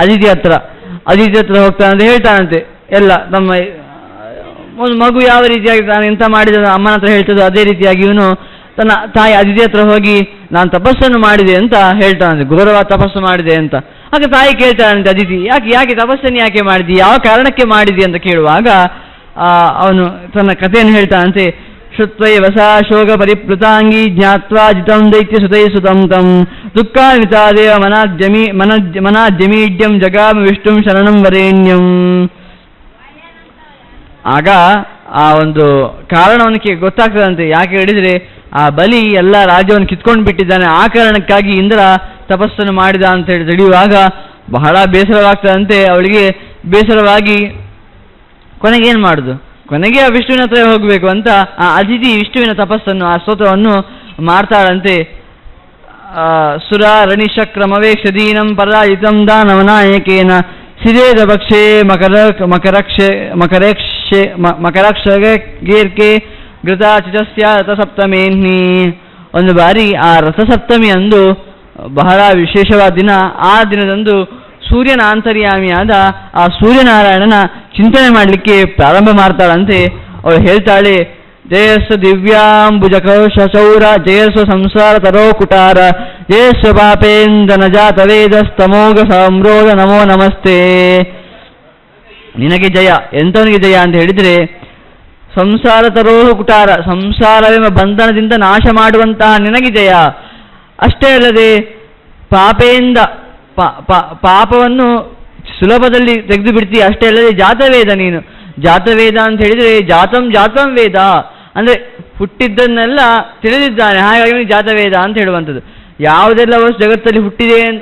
ಅದಿತಿ ಹತ್ರ ಹೋಗ್ತಾನಂತೆ. ಹೇಳ್ತಾನಂತೆ ಎಲ್ಲ ನಮ್ಮ ಒಂದು ಮಗು ಯಾವ ರೀತಿಯಾಗಿ ತಾನು ಎಂತ ಮಾಡಿದ ಅಮ್ಮನ ಹತ್ರ ಹೇಳ್ತದೋ ಅದೇ ರೀತಿಯಾಗಿ ಇವನು ತನ್ನ ತಾಯಿ ಅದಿತಿ ಹತ್ರ ಹೋಗಿ ನಾನು ತಪಸ್ಸನ್ನು ಮಾಡಿದೆ ಅಂತ ಹೇಳ್ತಾನಂತೆ, ಘೋರವಾದ ತಪಸ್ಸು ಮಾಡಿದೆ ಅಂತ. ಆಗ ತಾಯಿ ಕೇಳ್ತಾನಂತೆ, ಅದಿತಿ ಯಾಕೆ ತಪಸ್ಸನ್ನು ಯಾಕೆ ಮಾಡಿದಿ, ಯಾವ ಕಾರಣಕ್ಕೆ ಮಾಡಿದಿ ಅಂತ ಕೇಳುವಾಗ ಅವನು ತನ್ನ ಕಥೆಯನ್ನು ಹೇಳ್ತಾನಂತೆ. ಶ್ರುತ್ವೈವ ಸಾ ಶೋಕ ಪರಿಪ್ಲುತಾಂಗಿ ಜ್ಞಾತ್ವಾ ಜಿತಂ ದೈತ್ಯ ಸುತೈ ಸುತಂ ತಂ ದುಃಖಾನ್ವಿತಾದೇವ ಮನಾಜ್ಯಮೀಡ್ಯಂ ಜಗಾಮ ವಿಷ್ಣುಂ ಶರಣಂ ವರೇಣ್ಯಂ. ಆಗ ಆ ಒಂದು ಕಾರಣವನ್ನು ಗೊತ್ತಾಗ್ತದಂತೆ. ಯಾಕೆ ಹೇಳಿದರೆ ಆ ಬಲಿ ಎಲ್ಲ ರಾಜ್ಯವನ್ನು ಕಿತ್ಕೊಂಡು ಬಿಟ್ಟಿದ್ದಾನೆ, ಆ ಕಾರಣಕ್ಕಾಗಿ ಇಂದ್ರ ತಪಸ್ಸನ್ನು ಮಾಡಿದ ಅಂತ ಹೇಳಿ ತಿಳಿಯುವಾಗ ಬಹಳ ಬೇಸರವಾಗ್ತದಂತೆ. ಅವಳಿಗೆ ಬೇಸರವಾಗಿ ಕೊನೆಗೆ ಏನು ಮಾಡುದು, ಕೊನೆಗೆ ಆ ವಿಷ್ಣುವಿನ ಹತ್ರ ಹೋಗಬೇಕು ಅಂತ ಆ ಅದಿತಿ ವಿಷ್ಣುವಿನ ತಪಸ್ಸನ್ನು ಆ ಸ್ತೋತ್ರವನ್ನು ಮಾಡ್ತಾಳಂತೆ. ಸುರಾರಣಿಶಕ್ರಮವೇಕ್ಷದೀನಂ ಪರಾಜಿತಂ ದಾನವನಾಯಕೇನ ಸಿದೇದ ಭಕ್ಷೇ ಮಕರಕ್ಷಗೀರ್ಕೆ ಘೃತಾಚಿತಸ್ಯ ರಥಸಪ್ತಮೇನ್ನಿ. ಒಂದು ಬಾರಿ ಆ ರಥಸಪ್ತಮಿ ಅಂದು ಬಹಳ ವಿಶೇಷವಾದ ದಿನ. ಆ ದಿನದಂದು ಸೂರ್ಯನ ಅಂತರ್ಯಾಮಿಯಾದ ಆ ಸೂರ್ಯನಾರಾಯಣನ ಚಿಂತನೆ ಮಾಡಲಿಕ್ಕೆ ಪ್ರಾರಂಭ ಮಾಡ್ತಾಳಂತೆ. ಅವಳು ಹೇಳ್ತಾಳೆ, ಜಯಸ್ವ ದಿವ್ಯಾಂಬುಜಕೌಶೌರ ಜಯಸ್ವ ಸಂಸಾರ ತರೋ ಕುಟಾರ ಜಯಸ್ವ ಪಾಪೇಂದನ ಜಾತ ವೇದಸ್ತಮೋಘ ಸಂರೋಧ ನಮೋ ನಮಸ್ತೆ. ನಿನಗೆ ಜಯ. ಎಂಥವನಿಗೆ ಜಯ ಅಂತ ಹೇಳಿದರೆ, ಸಂಸಾರ ತರೋಹ ಕುಟಾರ, ಸಂಸಾರವೆಂಬ ಬಂಧನದಿಂದ ನಾಶ ಮಾಡುವಂತಹ ನಿನಗೆ ಜಯ. ಅಷ್ಟೇ ಅಲ್ಲದೆ ಪಾಪೇಂದ ಪಾಪವನ್ನು ಸುಲಭದಲ್ಲಿ ತೆಗೆದು ಬಿಡ್ತೀಯ. ಅಷ್ಟೇ ಅಲ್ಲದೆ ಜಾತವೇದ, ನೀನು ಜಾತವೇದ ಅಂತ ಹೇಳಿದರೆ ಜಾತಂ ವೇದ ಅಂದರೆ ಹುಟ್ಟಿದ್ದನ್ನೆಲ್ಲ ತಿಳಿದಿದ್ದಾನೆ, ಹಾಗಾಗಿ ಅವನಿಗೆ ಜಾತವೇದ ಅಂತ ಹೇಳುವಂಥದ್ದು. ಯಾವುದೆಲ್ಲ ವಸ್ತು ಜಗತ್ತಲ್ಲಿ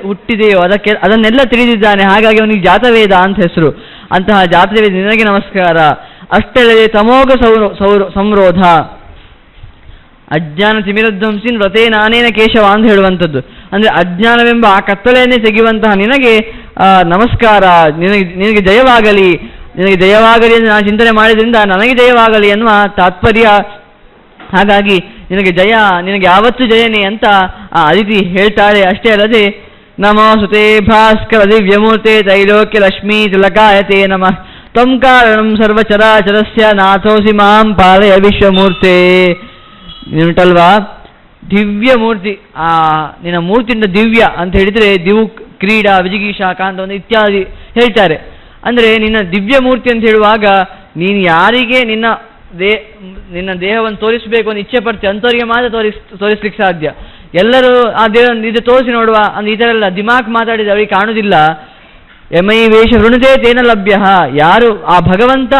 ಹುಟ್ಟಿದೆಯೋ ಅದನ್ನೆಲ್ಲ ತಿಳಿದಿದ್ದಾನೆ, ಹಾಗಾಗಿ ಅವನಿಗೆ ಜಾತವೇದ ಅಂತ ಹೆಸರು. ಅಂತಹ ಜಾತವೇದ ನಿನಗೆ ನಮಸ್ಕಾರ. ಅಷ್ಟೇ ಅಲ್ಲದೆ ತಮೋಘ ಸಂರೋಧ, ಅಜ್ಞಾನ ತಿಮಿರಧ್ವಂಸಿನ್ ವ್ರತೇ ನಾನೇನ ಕೇಶವ ಅಂತ ಹೇಳುವಂಥದ್ದು. ಅಂದರೆ ಅಜ್ಞಾನವೆಂಬ ಆ ಕತ್ತಲೆಯನ್ನೇ ತೆಗೆಯುವಂತಹ ನಿನಗೆ ನಮಸ್ಕಾರ, ನಿನಗೆ ಜಯವಾಗಲಿ, ನಿನಗೆ ಜಯವಾಗಲಿ ಎಂದು ನಾನು ಚಿಂತನೆ ಮಾಡಿದ್ರಿಂದ ನನಗೆ ಜಯವಾಗಲಿ ಎನ್ನುವ ತಾತ್ಪರ್ಯ. ಹಾಗಾಗಿ ನಿನಗೆ ಜಯ, ನಿನಗೆ ಯಾವತ್ತೂ ಜಯನೇ ಅಂತ ಆ ಅದಿತಿ ಹೇಳ್ತಾಳೆ. ಅಷ್ಟೇ ಅಲ್ಲದೆ ನಮೋ ಸುತೇ ಭಾಸ್ಕರ ದಿವ್ಯಮೂರ್ತೆ ತ್ರೈಲೋಕ್ಯ ಲಕ್ಷ್ಮೀ ತಿಲಕಾಯತೆ ನಮಃ ತ್ವಂ ಕಾರಣಂ ಸರ್ವಚರಾಚರಸ್ಯ ನಾಥೋಸಿ ಮಾಂ ಪಾಲಯ ವಿಶ್ವಮೂರ್ತೆ. ನೀನುಂಟಲ್ವಾ ದಿವ್ಯ ಮೂರ್ತಿ, ನಿನ್ನ ಮೂರ್ತಿಯಿಂದ ದಿವ್ಯ ಅಂತ ಹೇಳಿದರೆ ದಿವು ಕ್ರೀಡಾ ವಿಜಿಗೀಷಾ ಕಾಂತವನ್ನು ಇತ್ಯಾದಿ ಹೇಳ್ತಾರೆ. ಅಂದರೆ ನಿನ್ನ ದಿವ್ಯ ಮೂರ್ತಿ ಅಂತ ಹೇಳುವಾಗ ನೀನು ಯಾರಿಗೆ ನಿನ್ನ ದೇಹವನ್ನು ತೋರಿಸಬೇಕು ಅಂತ ಇಚ್ಛೆ ಪಡ್ತೀವಿ ಅಂಥವರಿಗೆ ಮಾತ್ರ ತೋರಿಸ್ಲಿಕ್ಕೆ ಸಾಧ್ಯ. ಎಲ್ಲರೂ ಆ ದೇಹವನ್ನು ಇದು ತೋರಿಸಿ ನೋಡುವ ಅಂದ್ರೆ ಈ ಥರ ಎಲ್ಲ ದಿಮಾಕ್ ಮಾತಾಡಿದ್ರೆ ಅವರಿಗೆ ಕಾಣುವುದಿಲ್ಲ. ಯಮೈ ವೇಷ ವೃಣುತೆ ತೇನ ಲಭ್ಯ. ಯಾರು ಆ ಭಗವಂತ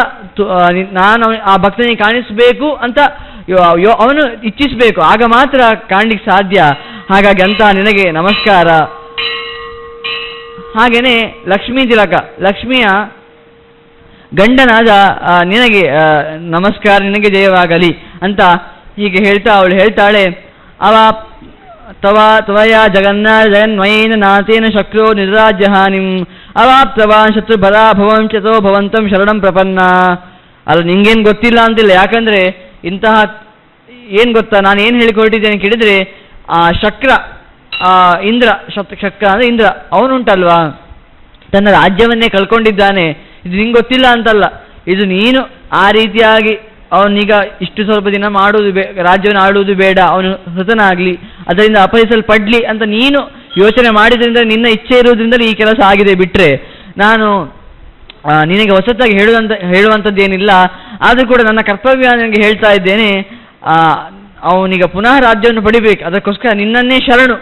ನಾನು ಆ ಭಕ್ತನಿಗೆ ಕಾಣಿಸಬೇಕು ಅಂತ ಅವನು ಇಚ್ಛಿಸಬೇಕು, ಆಗ ಮಾತ್ರ ಕಾಣಲಿಕ್ಕೆ ಸಾಧ್ಯ. ಹಾಗಾಗಿ ಅಂತ ನಿನಗೆ ನಮಸ್ಕಾರ. ಹಾಗೇನೆ ಲಕ್ಷ್ಮೀ ತಿಲಕ, ಲಕ್ಷ್ಮಿಯ ಗಂಡನಾದ ನಿನಗೆ ನಮಸ್ಕಾರ, ನಿನಗೆ ಜಯವಾಗಲಿ ಅಂತ ಹೀಗೆ ಹೇಳ್ತಾ ಅವಳು ಹೇಳ್ತಾಳೆ. ಅವ ತ್ವಯ ಜಗನ್ನಾಥ ಜಗನ್ಮಯೇನ ನಾಥೇನ ಶಕ್ರೋ ನಿರಾಜ್ಯಹಾನಿಂ ಅವಾಪ್ತವಾನ್ ಶತ್ರುಭರಾಭವಂ ಚತೋ ಭವಂತಂ ಶರಣಂ ಪ್ರಪನ್ನ. ಅಲ್ಲ ನಿಂಗೇನು ಗೊತ್ತಿಲ್ಲ ಅಂತಿಲ್ಲ, ಯಾಕಂದರೆ ಇಂತಹ ಏನು ಗೊತ್ತಾ, ನಾನು ಏನು ಹೇಳಿಕೊಟ್ಟಿದ್ದೇನೆ ಕೇಳಿದರೆ ಆ ಶಕ್ರ ಇಂದ್ರ, ಶಕ್ರ ಅಂದರೆ ಇಂದ್ರ, ಅವನುಂಟಲ್ವಾ ತನ್ನ ರಾಜ್ಯವನ್ನೇ ಕಳ್ಕೊಂಡಿದ್ದಾನೆ. ಇದು ನಿಂಗೆ ಗೊತ್ತಿಲ್ಲ ಅಂತಲ್ಲ, ಇದು ನೀನು ಆ ರೀತಿಯಾಗಿ ಅವನೀಗ ಇಷ್ಟು ಸ್ವಲ್ಪ ದಿನ ಮಾಡುವುದು ರಾಜ್ಯವನ್ನು ಆಡುವುದು ಬೇಡ, ಅವನು ಹೃತನಾಗಲಿ, ಅದರಿಂದ ಅಪಹರಿಸಲ್ಪಡ್ಲಿ ಅಂತ ನೀನು ಯೋಚನೆ ಮಾಡಿದ್ರಿಂದ ನಿನ್ನ ಇಚ್ಛೆ ಇರುವುದರಿಂದಲೇ ಈ ಕೆಲಸ ಆಗಿದೆ. ಬಿಟ್ಟರೆ ನಾನು ನಿನಗೆ ಹೊಸತಾಗಿ ಹೇಳುವಂಥದ್ದು ಏನಿಲ್ಲ. ಆದರೂ ಕೂಡ ನನ್ನ ಕರ್ತವ್ಯ ನನಗೆ ಹೇಳ್ತಾ ಇದ್ದೇನೆ. ಅವನೀಗ ಪುನಃ ರಾಜ್ಯವನ್ನು ಪಡಿಬೇಕು, ಅದಕ್ಕೋಸ್ಕರ ನಿನ್ನನ್ನೇ ಶರಣು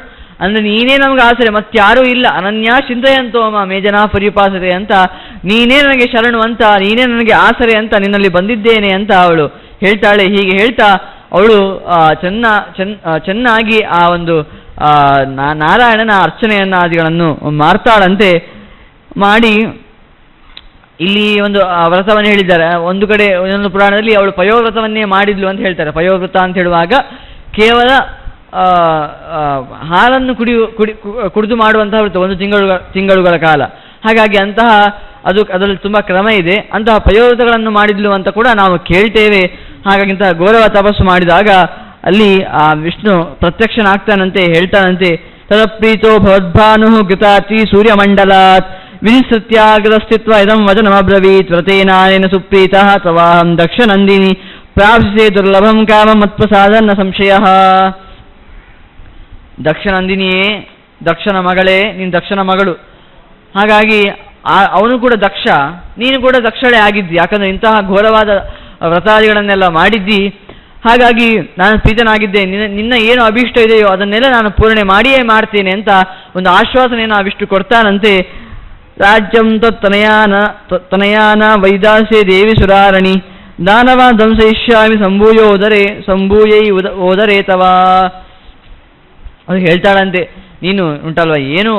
ಅಂದರೆ ನೀನೇ ನಮಗೆ ಆಸರೆ, ಮತ್ತಾರೂ ಇಲ್ಲ. ಅನನ್ಯ ಚಿಂತೆಯಂತೋಮ ಮೇಜನಾ ಪರಿಪಾಸತೆ ಅಂತ ನೀನೇ ನನಗೆ ಶರಣು ಅಂತ, ನೀನೇ ನನಗೆ ಆಸರೆ ಅಂತ ನಿನ್ನಲ್ಲಿ ಬಂದಿದ್ದೇನೆ ಅಂತ ಅವಳು ಹೇಳ್ತಾಳೆ. ಹೀಗೆ ಹೇಳ್ತಾ ಅವಳು ಚೆನ್ನಾಗಿ ಆ ಒಂದು ನಾರಾಯಣನ ಅರ್ಚನೆಯನ್ನಾದಿಗಳನ್ನು ಮಾಡ್ತಾಳಂತೆ. ಮಾಡಿ ಇಲ್ಲಿ ಒಂದು ವ್ರತವನ್ನು ಹೇಳಿದ್ದಾರೆ. ಒಂದು ಕಡೆ ಒಂದೊಂದು ಪುರಾಣದಲ್ಲಿ ಅವಳು ಪಯೋವ್ರತವನ್ನೇ ಮಾಡಿದ್ಲು ಅಂತ ಹೇಳ್ತಾರೆ. ಪಯೋವ್ರತ ಅಂತ ಹೇಳುವಾಗ ಕೇವಲ ಹಾಲನ್ನು ಕುಡಿದು ಮಾಡುವಂತಹ ವ್ರತ, ಒಂದು ತಿಂಗಳುಗಳ ಕಾಲ. ಹಾಗಾಗಿ ಅಂತಹ ಅದರಲ್ಲಿ ತುಂಬ ಕ್ರಮ ಇದೆ. ಅಂತಹ ಪಯೋವ್ರತಗಳನ್ನು ಮಾಡಿದ್ಲು ಅಂತ ಕೂಡ ನಾವು ಕೇಳ್ತೇವೆ. ಹಾಗಾಗಿ ಇಂತಹ ಗೌರವ ತಪಸ್ಸು ಮಾಡಿದಾಗ ಅಲ್ಲಿ ಆ ವಿಷ್ಣು ಪ್ರತ್ಯಕ್ಷನಾಗ್ತಾನಂತೆ, ಹೇಳ್ತಾನಂತೆ. ತದಪ್ರೀತೋ ಭವದ್ಭಾನು ಗೃತಾತಿ ಸೂರ್ಯಮಂಡಲಾತ್ ವಿನಿಸತ್ಯಾಗ್ರಸ್ಥಿತ್ವ ಇದಂ ವಚನಮಬ್ರವೀತ್ ವ್ರತೇನಾನೇನ ಸುಪ್ರೀತಃ ತವಾಹಂ ದಕ್ಷ ನಂದಿನಿ ಪ್ರಾಪ್ಸಿಸೇ ದುರ್ಲಭಂ ಕಾಮ ಮತ್ಪ್ರಸಾದನ್ನ ಸಂಶಯ. ದಕ್ಷ ನಂದಿನಿಯೇ, ದಕ್ಷನ ಮಗಳೇ, ನೀನು ದಕ್ಷನ ಮಗಳು. ಹಾಗಾಗಿ ಅವನು ಕೂಡ ದಕ್ಷ, ನೀನು ಕೂಡ ದಕ್ಷಳೇ ಆಗಿದ್ದಿ. ಯಾಕಂದರೆ ಇಂತಹ ಘೋರವಾದ ವ್ರತಾದಿಗಳನ್ನೆಲ್ಲ ಮಾಡಿದ್ದಿ. ಹಾಗಾಗಿ ನಾನು ಪ್ರೀತನಾಗಿದ್ದೆ, ನಿನ್ನ ಏನು ಅಭಿಷ್ಟ ಇದೆಯೋ ಅದನ್ನೆಲ್ಲ ನಾನು ಪೂರ್ಣೆ ಮಾಡಿಯೇ ಮಾಡ್ತೇನೆ ಅಂತ ಒಂದು ಆಶ್ವಾಸನೆಯನ್ನು ಆ ವಿಷ್ಣು ಕೊಡ್ತಾನಂತೆ. ರಾಜ್ಯಂ ತನಯಾನ ವೈದಾಸ್ಯೆ ದೇವಿ ಸುರಾರಣಿ ದಾನವ ಧ್ವಂಸಯಿಷ್ಯಾಮಿ ಸಂಭೂಯೈ ಓದರೇ ತವಾ. ಅದು ಹೇಳ್ತಾಳಂತೆ, ನೀನು ಉಂಟಲ್ವಾ ಏನು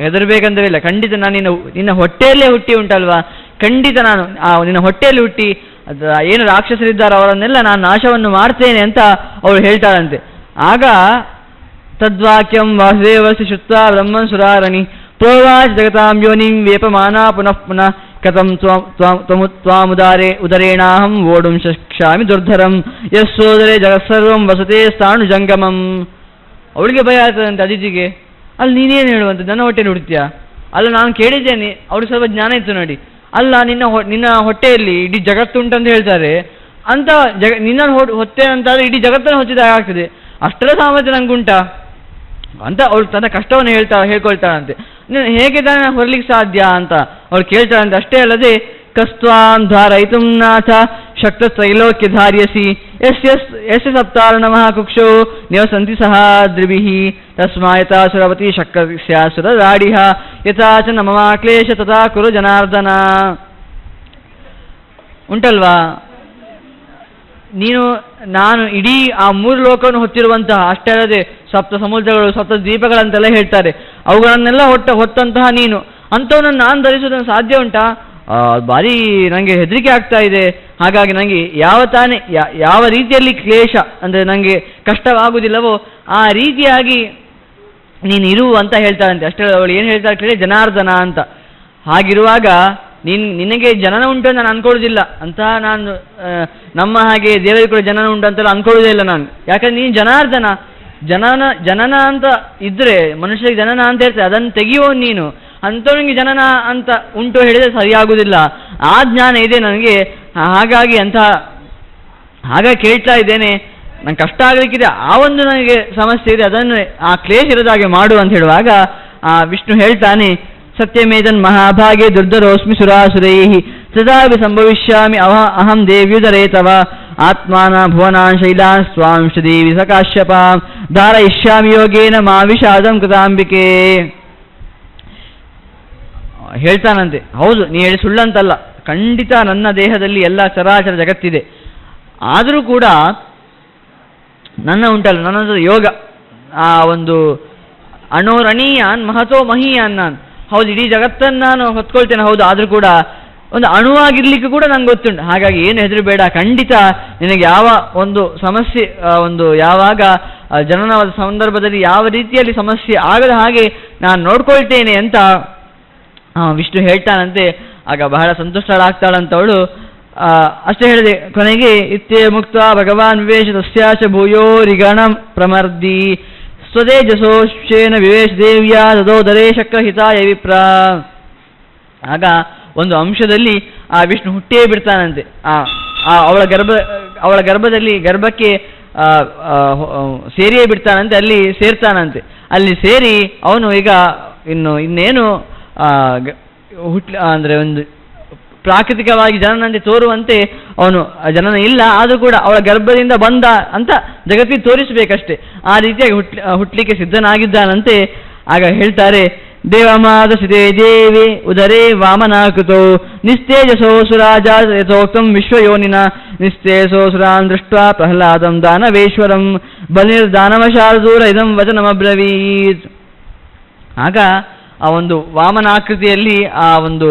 ಹೆದರ್ಬೇಕಂದ್ರೆ ಇಲ್ಲ, ಖಂಡಿತ ನಾನು ನಿನ್ನ ಹೊಟ್ಟೆಯಲ್ಲೇ ಹುಟ್ಟಿ ಉಂಟಲ್ವಾ, ಖಂಡಿತ ನಾನು ನಿನ್ನ ಹೊಟ್ಟೆಯಲ್ಲಿ ಹುಟ್ಟಿ ಏನು ರಾಕ್ಷಸರಿದ್ದಾರೋ ಅವರನ್ನೆಲ್ಲ ನಾನು ನಾಶವನ್ನು ಮಾಡ್ತೇನೆ ಅಂತ ಅವಳು ಹೇಳ್ತಾಳಂತೆ. ಆಗ ತದ್ವಾಕ್ಯಂ ವಾಸುದೇವಸ್ಯ ಶ್ರುತ್ವಾ ಬ್ರಹ್ಮನ್ ಸುರಾರಣಿ ಪ್ರೋವಾಚ ಜಗತಾಂ ಯೋನಿಂ ವೇಪಮಾನಾ ಪುನಃ ಪುನಃ ಕಥಂ ಉದರೇಣಾಹಂ ಓಡುಂ ಶಕ್ಷಾಮಿ ದುರ್ಧರಂ ಯಸ್ಸೋದರೇ ಜಗತ್ಸರ್ವಂ ವಸತೆ ಸ್ಥಾಣು ಜಂಗಮಂ. ಅವಳಿಗೆ ಭಯ ಆಗ್ತದಂತೆ ಅದಿತಿಗೆ. ಅಲ್ಲಿ ನೀನೇನು ಹೇಳುವಂಥದ್ದು, ನನ್ನ ಹೊಟ್ಟೆಯಲ್ಲಿ ಹುಡ್ತೀಯಾ? ಅಲ್ಲ ನಾನು ಕೇಳಿದ್ದೇನೆ, ಅವ್ರಿಗೆ ಸ್ವಲ್ಪ ಜ್ಞಾನ ಇತ್ತು ನೋಡಿ. ಅಲ್ಲ ನಿನ್ನ ಹೊಟ್ಟೆಯಲ್ಲಿ ಇಡೀ ಜಗತ್ತುಂಟಂತ ಹೇಳ್ತಾರೆ, ಅಂತ ನಿನ್ನ ಹೊಟ್ಟೆ ಅಂತಾದರೆ ಇಡೀ ಜಗತ್ತನ್ನು ಹೊತ್ತಿದಾಗ ಆಗ್ತದೆ, ಅಷ್ಟರ ಸಾಮರ್ಥ್ಯ ನಂಗುಂಟಾ ಅಂತ ಅವಳು ತನ್ನ ಕಷ್ಟವನ್ನು ಹೇಳ್ಕೊಳ್ತಾಳಂತೆ. ಹೇಗೆ ತಾನೇ ಹೊರಲಿಕ್ಕೆ ಸಾಧ್ಯ ಅಂತ ಅವಳು ಕೇಳ್ತಾಳಂತೆ. ಅಷ್ಟೇ ಅಲ್ಲದೆ ಕಸ್ತ್ವಾಂ ಧಾರಯಿತುಂ ನಾಥ ಶಕ್ತ ತ್ರೈಲೋಕ್ಯ ಧಾರ್ಯಸಿ ಯಸ್ಯ ಸಪ್ತಾರ್ಣಮಃ ಕುಕ್ಷೋ ನಿವಸಂತಿ ಸಹ ದ್ರಿಭಿಃ ತಸ್ಮಾ ಯಥಾ ಸುರವತಿ ಶಕ್ರಸ್ಯಾಸುರ ರಾಡಿಹ ಯಥಾ ಚ ನಮಮ ಕ್ಲೇಶ ತಥಾ ಕುರು ಜನಾರ್ದನ. ಉಂಟಲ್ವಾ, ನಾನು ಇಡೀ ಆ ಮೂರು ಲೋಕವನ್ನು ಹೊತ್ತಿರುವಂತಹ, ಅಷ್ಟೇ ಅಲ್ಲದೆ ಸಪ್ತ ಸಮುದ್ರಗಳು ಸಪ್ತ ದ್ವೀಪಗಳಂತೆಲ್ಲ ಹೇಳ್ತಾರೆ, ಅವುಗಳನ್ನೆಲ್ಲ ಹೊತ್ತಂತಹ ನೀನು ಅಂಥವನನ್ನು ನಾನು ಧರಿಸೋದನ್ನು ಸಾಧ್ಯ ಉಂಟಾ? ಭಾರಿ ನನಗೆ ಹೆದರಿಕೆ ಆಗ್ತಾ ಇದೆ. ಹಾಗಾಗಿ ನನಗೆ ಯಾವ ರೀತಿಯಲ್ಲಿ ಕ್ಲೇಶ ಅಂದರೆ ನನಗೆ ಕಷ್ಟವಾಗುವುದಿಲ್ಲವೋ ಆ ರೀತಿಯಾಗಿ ನೀನು ಇರು ಅಂತ ಹೇಳ್ತಾಳಂತೆ. ಅಷ್ಟೇ ಅವಳು ಏನು ಹೇಳ್ತಾಳೆ ಕೇಳಿ, ಜನಾರ್ದನ ಅಂತ. ಹಾಗಿರುವಾಗ ನಿನಗೆ ಜನನ ಉಂಟು ಅಂತ ನಾನು ಅನ್ಕೊಳ್ಳೋದಿಲ್ಲ ಅಂತ, ನಾನು ನಮ್ಮ ಹಾಗೆ ದೇವರಿಗೆ ಕೂಡ ಜನನ ಉಂಟು ಅಂತೆಲ್ಲ ಅನ್ಕೊಳ್ಳೋದೇ ಇಲ್ಲ ನಾನು. ಯಾಕಂದ್ರೆ ನೀನು ಜನಾರ್ದನ, ಜನನ ಅಂತ ಇದ್ರೆ ಮನುಷ್ಯರಿಗೆ ಜನನ ಅಂತ ಹೇಳ್ತಾರೆ, ಅದನ್ನು ತೆಗೆಯುವ ನೀನು, ಅಂಥವನಿಗೆ ಜನನ ಅಂತ ಉಂಟು ಹೇಳಿದರೆ ಸರಿಯಾಗುವುದಿಲ್ಲ. ಆ ಜ್ಞಾನ ಇದೆ ನನಗೆ, ಹಾಗಾಗಿ ಹಾಗಾಗಿ ಕೇಳ್ತಾ ಇದ್ದೇನೆ, ನಂಗೆ ಕಷ್ಟ ಆಗಲಿಕ್ಕಿದೆ, ಆ ಒಂದು ನನಗೆ ಸಮಸ್ಯೆ ಇದೆ, ಅದನ್ನು ಆ ಕ್ಲೇಶ ಇರೋದಾಗೆ ಮಾಡು ಅಂತ ಹೇಳುವಾಗ ಆ ವಿಷ್ಣು ಹೇಳ್ತಾನೆ, ಸತ್ಯಮೇತನ್ ಮಹಾಭಾಗೆ ದುರ್ಧರೋಸ್ಮಿ ಸುರಾಸುರೈಹಿ ತದಾಪಿ ಸಂಭವಿಷ್ಯಾಮಿ ಅಹಂ ದೇವ್ಯುದರೇ ತವ ಆತ್ಮಾನ ಭುವನಾನ್ ಶೈಲಾನ್ ಸ್ವಾಂಶ ದೇವಿ ಸಕಾಶ್ಯಪಾಂ ಧಾರಯಿಷ್ಯಾಮಿ ಯೋಗೇನ ಮಾ ವಿಷಾದಂ ಕೃತಾಂಬಿಕೆ. ಹೇಳ್ತಾನಂತೆ, ಹೌದು ನೀ ಹೇಳಿ ಸುಳ್ಳಂತಲ್ಲ, ಖಂಡಿತ ನನ್ನ ದೇಹದಲ್ಲಿ ಎಲ್ಲ ಚರಾಚರ ಜಗತ್ತಿದೆ, ಆದರೂ ಕೂಡ ನನ್ನ ಉಂಟಲ್ಲ ನನ್ನದು ಯೋಗ, ಆ ಒಂದು ಅಣೋರಣೀಯಾನ್ ಮಹತೋ ಮಹೀಯಾನ್, ನಾನು ಹೌದು ಇಡೀ ಜಗತ್ತನ್ನು ನಾನು ಹೊತ್ಕೊಳ್ತೇನೆ, ಹೌದು, ಆದರೂ ಕೂಡ ಒಂದು ಅಣುವಾಗಿರ್ಲಿಕ್ಕೂ ಕೂಡ ನಂಗೆ ಗೊತ್ತುಂಟು. ಹಾಗಾಗಿ ಏನು ಹೆದರಬೇಡ, ಖಂಡಿತ ನಿನಗೆ ಯಾವ ಒಂದು ಸಮಸ್ಯೆ, ಒಂದು ಯಾವಾಗ ಜನನವಾದ ಸಂದರ್ಭದಲ್ಲಿ ಯಾವ ರೀತಿಯಲ್ಲಿ ಸಮಸ್ಯೆ ಆಗದ ಹಾಗೆ ನಾನು ನೋಡ್ಕೊಳ್ತೇನೆ ಅಂತ ವಿಷ್ಣು ಹೇಳ್ತಾನಂತೆ. ಆಗ ಬಹಳ ಸಂತುಷ್ಟಳಾಗ್ತಾಳಂತವಳು. ಅಷ್ಟೇ ಹೇಳಿದೆ, ಕೊನೆಗೆ ಇತ್ತೇ ಮುಕ್ತ ಭಗವಾನ್ ವಿವೇಶ ತಸ್ಯಾಚ ಭೂಯೋರಿಗಣ ಪ್ರಮರ್ದಿ ಸ್ವದೇಜಸೋಶ್ಚೇನ ವಿವೇಶ ದೇವ್ಯಾ ತದೋದರೇ ಶಕ್ರಹಿತಾಯ ವಿಪ್ರ. ಆಗ ಒಂದು ಅಂಶದಲ್ಲಿ ಆ ವಿಷ್ಣು ಹುಟ್ಟೇ ಬಿಡ್ತಾನಂತೆ. ಅವಳ ಗರ್ಭಕ್ಕೆ ಸೇರಿಯೇ ಬಿಡ್ತಾನಂತೆ, ಅಲ್ಲಿ ಸೇರ್ತಾನಂತೆ. ಅಲ್ಲಿ ಸೇರಿ ಅವನು ಈಗ ಇನ್ನೇನು ಅಂದರೆ ಒಂದು ಪ್ರಾಕೃತಿಕವಾಗಿ ಜನನಂತೆ ತೋರುವಂತೆ ಅವನು ಜನನ ಇಲ್ಲ, ಆದರೂ ಕೂಡ ಅವಳ ಗರ್ಭದಿಂದ ಬಂದ ಅಂತ ಜಗತ್ತಿಗೆ ತೋರಿಸಬೇಕಷ್ಟೆ, ಆ ರೀತಿಯಾಗಿ ಹುಟ್ಟಲಿಕ್ಕೆ ಸಿದ್ಧನಾಗಿದ್ದಾನಂತೆ. ಆಗ ಹೇಳ್ತಾರೆ, ದೇವಮಾದಸಿತೆ ದೇವಿ ಉದರೇ ವಾಮನಾಕೃತೋ ನಿಸ್ತೇಜಸೋ ಸುರಾಜ ಯಥೋಕ್ತಂ ವಿಶ್ವಯೋನಿನ ನಿಸ್ತೇಜಸೋಸುರಾನ್ ದೃಷ್ಟ್ವಾ ಪ್ರಹ್ಲಾದಂ ದಾನವೇಶ್ವರಂ ಬಲಿರ್ದಾನವಶಾರ್ದೂರ ಇದಂ ವಚನಮಬ್ರವೀತ್. ಆಗ ಆ ಒಂದು ವಾಮನಾಕೃತಿಯಲ್ಲಿ, ಆ ಒಂದು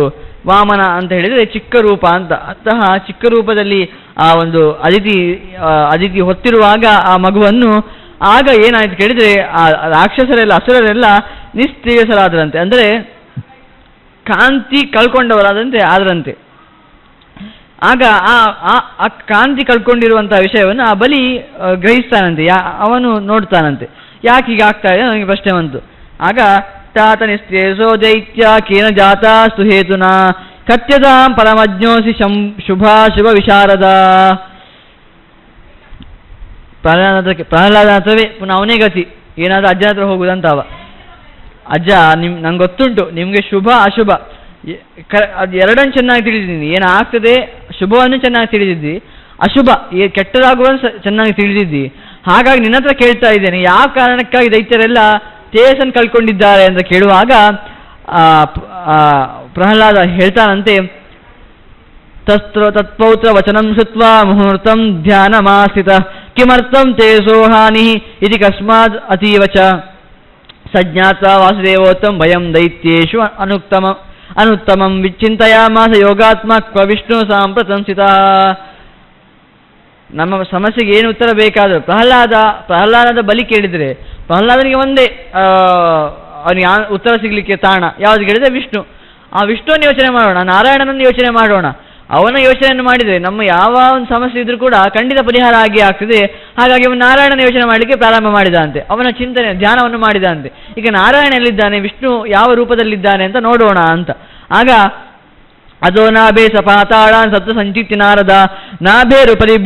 ವಾಮನ ಅಂತ ಹೇಳಿದರೆ ಚಿಕ್ಕ ರೂಪ ಅಂತ, ಅಂತಹ ಚಿಕ್ಕ ರೂಪದಲ್ಲಿ ಆ ಒಂದು ಅದಿತಿ ಹೊತ್ತಿರುವಾಗ ಆ ಮಗುವನ್ನು, ಆಗ ಏನಾಯ್ತು ಕೇಳಿದರೆ ಆ ರಾಕ್ಷಸರೆಲ್ಲ ಅಸುರರೆಲ್ಲ ನಿಸ್ತೇಜಸರಾದರಂತೆ, ಅಂದರೆ ಕಾಂತಿ ಕಳ್ಕೊಂಡವರಾದಂತೆ ಆದರಂತೆ. ಆಗ ಆ ಕಾಂತಿ ಕಳ್ಕೊಂಡಿರುವಂತಹ ವಿಷಯವನ್ನು ಆ ಬಲಿ ಗ್ರಹಿಸ್ತಾನಂತೆ, ಅವನು ನೋಡ್ತಾನಂತೆ, ಯಾಕೆ ಹೀಗೆ ಆಗ್ತಾ ಇದೆ ನನಗೆ ಪ್ರಶ್ನೆ ಬಂತು. ಆಗ ತಾತ ನಿಸ್ತೇಜಸೋ ದೈತ್ಯ ಕೇನ ಜಾತಾಸ್ತು ಹೇತುನಾ ಕತ್ಯತಾಂ ಪರಮಜ್ಞೋಸಿ ಶುಭ ವಿಶಾರದ. ಪ್ರಹ್ಲಾದ ಹತ್ರವೇ ಪುನಃ ಅವನೇ ಗತಿ, ಏನಾದರೂ ಅಜ್ಜನ ಹತ್ರ ಹೋಗುದಂತವ. ಅಜ್ಜ ನಂಗೆ ಗೊತ್ತುಂಟು ನಿಮಗೆ ಶುಭ ಅಶುಭ ಅದು ಎರಡನ್ನು ಚೆನ್ನಾಗಿ ತಿಳಿದಿದ್ದೀನಿ, ಏನಾಗ್ತದೆ ಶುಭವನ್ನು ಚೆನ್ನಾಗಿ ತಿಳಿದಿದ್ದಿ, ಅಶುಭ ಕೆಟ್ಟದಾಗುವನ್ನು ಚೆನ್ನಾಗಿ ತಿಳಿದಿದ್ದಿ, ಹಾಗಾಗಿ ನಿನ್ನ ಹತ್ರ ಕೇಳ್ತಾ ಇದ್ದೇನೆ, ಯಾವ ಕಾರಣಕ್ಕಾಗಿ ದೈತ್ಯರೆಲ್ಲ ತೇಜಸ್ಸನ್ನು ಕಳ್ಕೊಂಡಿದ್ದಾರೆ ಅಂತ ಕೇಳುವಾಗ ಪ್ರಹ್ಲಾದ ಹೇಳ್ತಾನಂತೆ, ತತ್ಪೌತ್ರ ವಚನಂ ಶುತ್ವಾ ಮುಹೂರ್ತಂ ಧ್ಯಾನಮಾಸ್ಥಿತ ಕಿಮರ್ಥಂ ತೇಜಸೋ ಹಾನಿ ಇತಿ ಕಸ್ಮಾತ್ ಅತೀವಚ ಸಜ್ಞಾತ್ವಾ ವಾಸುದೇವೋತ್ತಮ ಭಯಂ ದೈತ್ಯೇಷು ಅನುತ್ತಮಂ ವಿಚಿಂತಯಾಮಾಸ ಯೋಗಾತ್ಮ ಕ್ವ ವಿಷ್ಣು ಸಾಂಪ್ರತಂಸಿತ. ನಮ್ಮ ಸಮಸ್ಯೆಗೆ ಏನು ಉತ್ತರ ಬೇಕಾದರೂ ಪ್ರಹ್ಲಾದದ ಬಲಿ ಕೇಳಿದರೆ ಪ್ರಹ್ಲಾದನಿಗೆ ಒಂದೇ ಅವನಿಗೆ ಉತ್ತರ ಸಿಗಲಿಕ್ಕೆ ತಾಣ ಯಾವುದು ಕೇಳಿದರೆ ವಿಷ್ಣು. ಆ ವಿಷ್ಣುವನ್ನು ಯೋಚನೆ ಮಾಡೋಣ, ನಾರಾಯಣನನ್ನು ಯೋಚನೆ ಮಾಡೋಣ. ಅವನ ಯೋಚನೆಯನ್ನು ಮಾಡಿದರೆ ನಮ್ಮ ಯಾವ ಒಂದು ಸಮಸ್ಯೆ ಇದ್ರೂ ಕೂಡ ಖಂಡಿತ ಪರಿಹಾರ ಆಗಿ ಆಗ್ತದೆ. ಹಾಗಾಗಿ ಅವನು ನಾರಾಯಣನ ಯೋಚನೆ ಮಾಡಲಿಕ್ಕೆ ಪ್ರಾರಂಭ ಮಾಡಿದಂತೆ, ಅವನ ಚಿಂತನೆ ಧ್ಯಾನವನ್ನು ಮಾಡಿದಂತೆ. ಈಗ ನಾರಾಯಣ ಎಲ್ಲಿದ್ದಾನೆ, ವಿಷ್ಣು ಯಾವ ರೂಪದಲ್ಲಿದ್ದಾನೆ ಅಂತ ನೋಡೋಣ ಅಂತ. ಆಗ ಅದೋ ನಾಭೇ ಸಪಾತಾಳಾನ್ ಸಪ್ತ ಸಂಚಿತ್ತಿ ನಾರದ ನಾಭೇರುಪರಿ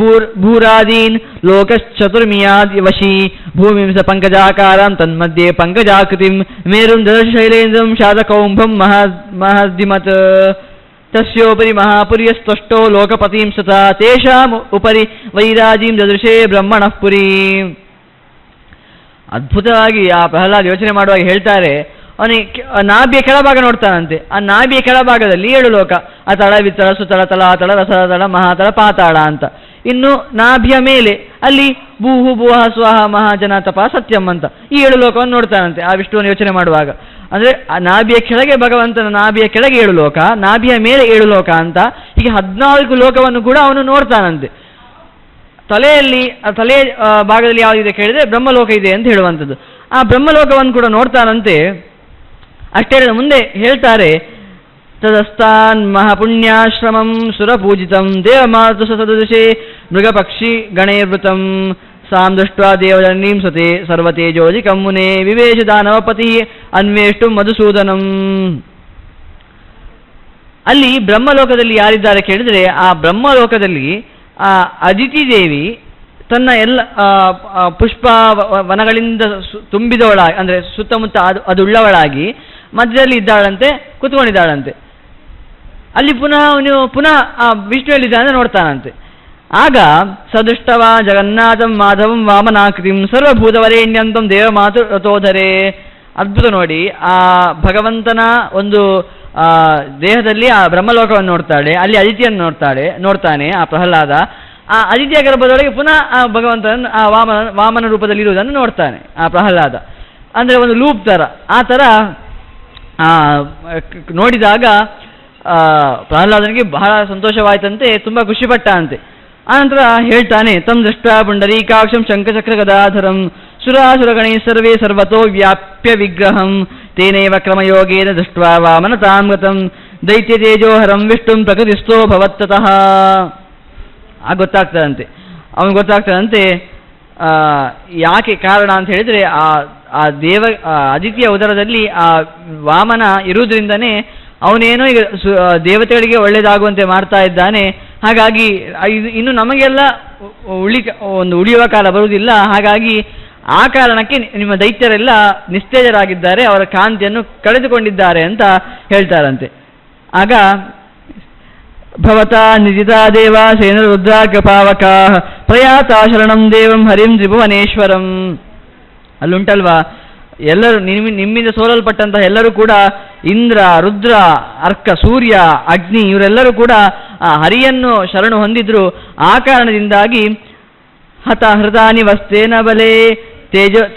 ಭೂರಾದೀನ್ ಲೋಕಶ್ಚತುರ್ಮಿಯಾದ್ ವಶೀ ಭೂಮಿಂ ಸ ಪಂಕಜಾಕಾರಂ ತನ್ಮಧ್ಯೆ ಪಂಕಜಾಕೃತಿಂ ಮೇರುಂ ದದರ್ಶ ಶೈಲೇಂದ್ರಂ ಶಾತಕೌಂಭಂ ಮಹದ್ದಿಮತ್ ತಸ್ಯೋಪರಿ ಮಹಾಪುರ್ಯಸ್ತಷ್ಟೋ ಲೋಕಪತಿಂ ಸತ ತೇಷಾಂ ಉಪರಿ ವೈರಾಜೀಂ ದದೃಶೇ ಬ್ರಹ್ಮಣಃ ಪುರಿ. ಅದ್ಭುತವಾಗಿ ಆ ಪ್ರಹ್ಲಾದ ಯೋಚನೆ ಮಾಡುವಾಗ ಹೇಳ್ತಾರೆ, ಅವನಿಗೆ ನಾಭಿಯ ಕೆಳಭಾಗ ನೋಡ್ತಾನಂತೆ. ಆ ನಾಭಿಯ ಕೆಳಭಾಗದಲ್ಲಿ 7 ಲೋಕ, ಅತಳ ವಿತಳ ಸುತಳ ತಲಾತಳ ರಸತಳ ಮಹಾತಳ ಪಾತಾಳ ಅಂತ. ಇನ್ನು ನಾಭಿಯ ಮೇಲೆ ಅಲ್ಲಿ ಭೂಹು ಭುವಃ ಸ್ವಹ ಮಹಾಜನ ತಪ ಸತ್ಯಂ ಅಂತ ಈ 7 ಲೋಕವನ್ನು ನೋಡ್ತಾನಂತೆ ಆ ವಿಷ್ಣುವನ್ನು ಯೋಚನೆ ಮಾಡುವಾಗ. ಅಂದರೆ ಆ ನಾಭಿಯ ಕೆಳಗೆ ಭಗವಂತನ ನಾಭಿಯ ಕೆಳಗೆ 7 ಲೋಕ, ನಾಭಿಯ ಮೇಲೆ 7 ಲೋಕ ಅಂತ ಹೀಗೆ 14 ಲೋಕವನ್ನು ಕೂಡ ಅವನು ನೋಡ್ತಾನಂತೆ. ತಲೆಯಲ್ಲಿ ತಲೆಯ ಭಾಗದಲ್ಲಿ ಯಾವುದಿದೆ ಕೇಳಿದರೆ ಬ್ರಹ್ಮಲೋಕ ಇದೆ ಅಂತ ಹೇಳುವಂಥದ್ದು. ಆ ಬ್ರಹ್ಮಲೋಕವನ್ನು ಕೂಡ ನೋಡ್ತಾನಂತೆ. ಅಷ್ಟೇ ಮುಂದೆ ಹೇಳ್ತಾರೆ, ತದಸ್ತಾನ್ ಮಹಾಪುಣ್ಯಾಶ್ರಮಂ ಸುರಪೂಜಿತಂ ದೇವಮಾತೃ ಸದೃಶೇ ಮೃಗಪಕ್ಷಿ ಗಣೈರ್ವೃತಂ ಸಾಂ ದೃಷ್ಟ್ವಾ ದೇವಜನನೀಂ ಸತೆ ಸರ್ವತೇಜೋಧಿಕಂ ಮುನೇ ವಿವೇಶ ದಾನವಪತಿ ಅನ್ವೇಷ್ಟು ಮಧುಸೂದನಂ. ಅಲ್ಲಿ ಬ್ರಹ್ಮಲೋಕದಲ್ಲಿ ಯಾರಿದ್ದಾರೆ ಕೇಳಿದರೆ, ಆ ಬ್ರಹ್ಮಲೋಕದಲ್ಲಿ ಆ ಅದಿತಿ ದೇವಿ ತನ್ನ ಎಲ್ಲ ಪುಷ್ಪ ವನಗಳಿಂದ ತುಂಬಿದವಳಾಗಿ, ಅಂದರೆ ಸುತ್ತಮುತ್ತ ಅದುಳ್ಳವಳಾಗಿ ಮಧ್ಯದಲ್ಲಿ ಇದ್ದಾಳಂತೆ, ಕೂತ್ಕೊಂಡಿದ್ದಾಳಂತೆ. ಅಲ್ಲಿ ಪುನಃ ಆ ವಿಷ್ಣು ಎಲ್ಲಿದ್ದಾನೆ ನೋಡ್ತಾನಂತೆ. ಆಗ ಸದೃಷ್ಟವ ಜಗನ್ನಾಥಂ ಮಾಧವಂ ವಾಮನಾಕೃತಿಂ ಸರ್ವಭೂತವರೇಣ್ಯಂತಂ ದೇವಮಾತು ರಥೋಧರೆ. ಅದ್ಭುತ ನೋಡಿ, ಆ ಭಗವಂತನ ಒಂದು ದೇಹದಲ್ಲಿ ಆ ಬ್ರಹ್ಮಲೋಕವನ್ನು ನೋಡ್ತಾಳೆ, ಅಲ್ಲಿ ಅದಿತಿಯನ್ನು ನೋಡ್ತಾನೆ ಆ ಪ್ರಹ್ಲಾದ. ಆ ಅದಿತಿಯ ಗರ್ಭದೊಳಗೆ ಪುನಃ ಆ ಭಗವಂತನ ಆ ವಾಮನ ರೂಪದಲ್ಲಿ ಇರುವುದನ್ನು ನೋಡ್ತಾನೆ ಆ ಪ್ರಹ್ಲಾದ. ಅಂದರೆ ಒಂದು ಲೂಪ್ ಥರ. ಆ ಥರ ನೋಡಿದಾಗ ಪ್ರಹ್ಲಾದನಿಗೆ ಬಹಳ ಸಂತೋಷವಾಯಿತಂತೆ, ತುಂಬ ಖುಷಿಪಟ್ಟ ಅಂತೆ. ಆನಂತರ ಹೇಳ್ತಾನೆ, ತಂ ದೃಷ್ಟ ಪುಂಡರೀಕಾಕ್ಷಂ ಶಂಖಚಕ್ರ ಗದಾಧರಂ ಸುರಾಸುರಗಣೈ ಸರ್ವೇ ಸರ್ವತೋ ವ್ಯಾಪ್ಯ ವಿಗ್ರಹಂ ತೇನೈವ ಕ್ರಮಯೋಗೇನ ದೃಷ್ಟ್ವಾ ವಾಮನ ತಾಮೃತಂ ದೈತ್ಯ ತೇಜೋಹರಂ ವಿಷ್ಣುಂ ಪ್ರಕೃತಿಸ್ಥೋ ಭವತ್ತತಃ. ಗೊತ್ತಾಗ್ತದಂತೆ, ಅವನು ಗೊತ್ತಾಗ್ತದಂತೆ ಯಾಕೆ ಕಾರಣ ಅಂತ ಹೇಳಿದರೆ, ಆ ಅದಿತಿಯ ಉದರದಲ್ಲಿ ಆ ವಾಮನ ಇರುವುದರಿಂದನೇ ಅವನೇನೋ ಈಗ ದೇವತೆಗಳಿಗೆ ಒಳ್ಳೆಯದಾಗುವಂತೆ ಮಾಡ್ತಾ ಇದ್ದಾನೆ. ಹಾಗಾಗಿ ಇನ್ನು ನಮಗೆಲ್ಲ ಉಳಿಯುವ ಕಾಲ ಬರುವುದಿಲ್ಲ. ಹಾಗಾಗಿ ಆ ಕಾರಣಕ್ಕೆ ನಿಮ್ಮ ದೈತ್ಯರೆಲ್ಲ ನಿಸ್ತೇಜರಾಗಿದ್ದಾರೆ, ಅವರ ಕಾಂತಿಯನ್ನು ಕಳೆದುಕೊಂಡಿದ್ದಾರೆ ಅಂತ ಹೇಳ್ತಾರಂತೆ. ಆಗ ಭವತಾ ನಿಜಿತಾ ದೇವ ಸೇನ ರುದ್ರಾಗ್ರಪಾವಕ ಪ್ರಯಾತ ಶರಣಂ ದೇವಂ ಹರಿಂ ತ್ರಿಭುವನೇಶ್ವರಂ. ಅಲ್ಲುಂಟಲ್ವಾ, ಎಲ್ಲರೂ ನಿಮ್ಮಿಂದ ಸೋಲಲ್ಪಟ್ಟಂತಹ ಎಲ್ಲರೂ ಕೂಡ ಇಂದ್ರ, ರುದ್ರ, ಅರ್ಕ, ಸೂರ್ಯ, ಅಗ್ನಿ ಇವರೆಲ್ಲರೂ ಕೂಡ ಆ ಹರಿಯನ್ನು ಶರಣು ಹೊಂದಿದ್ರು. ಆ ಕಾರಣದಿಂದಾಗಿ ಹತ ಹೃದಾನಿ ವಸ್ತೇನ ಬಲೆ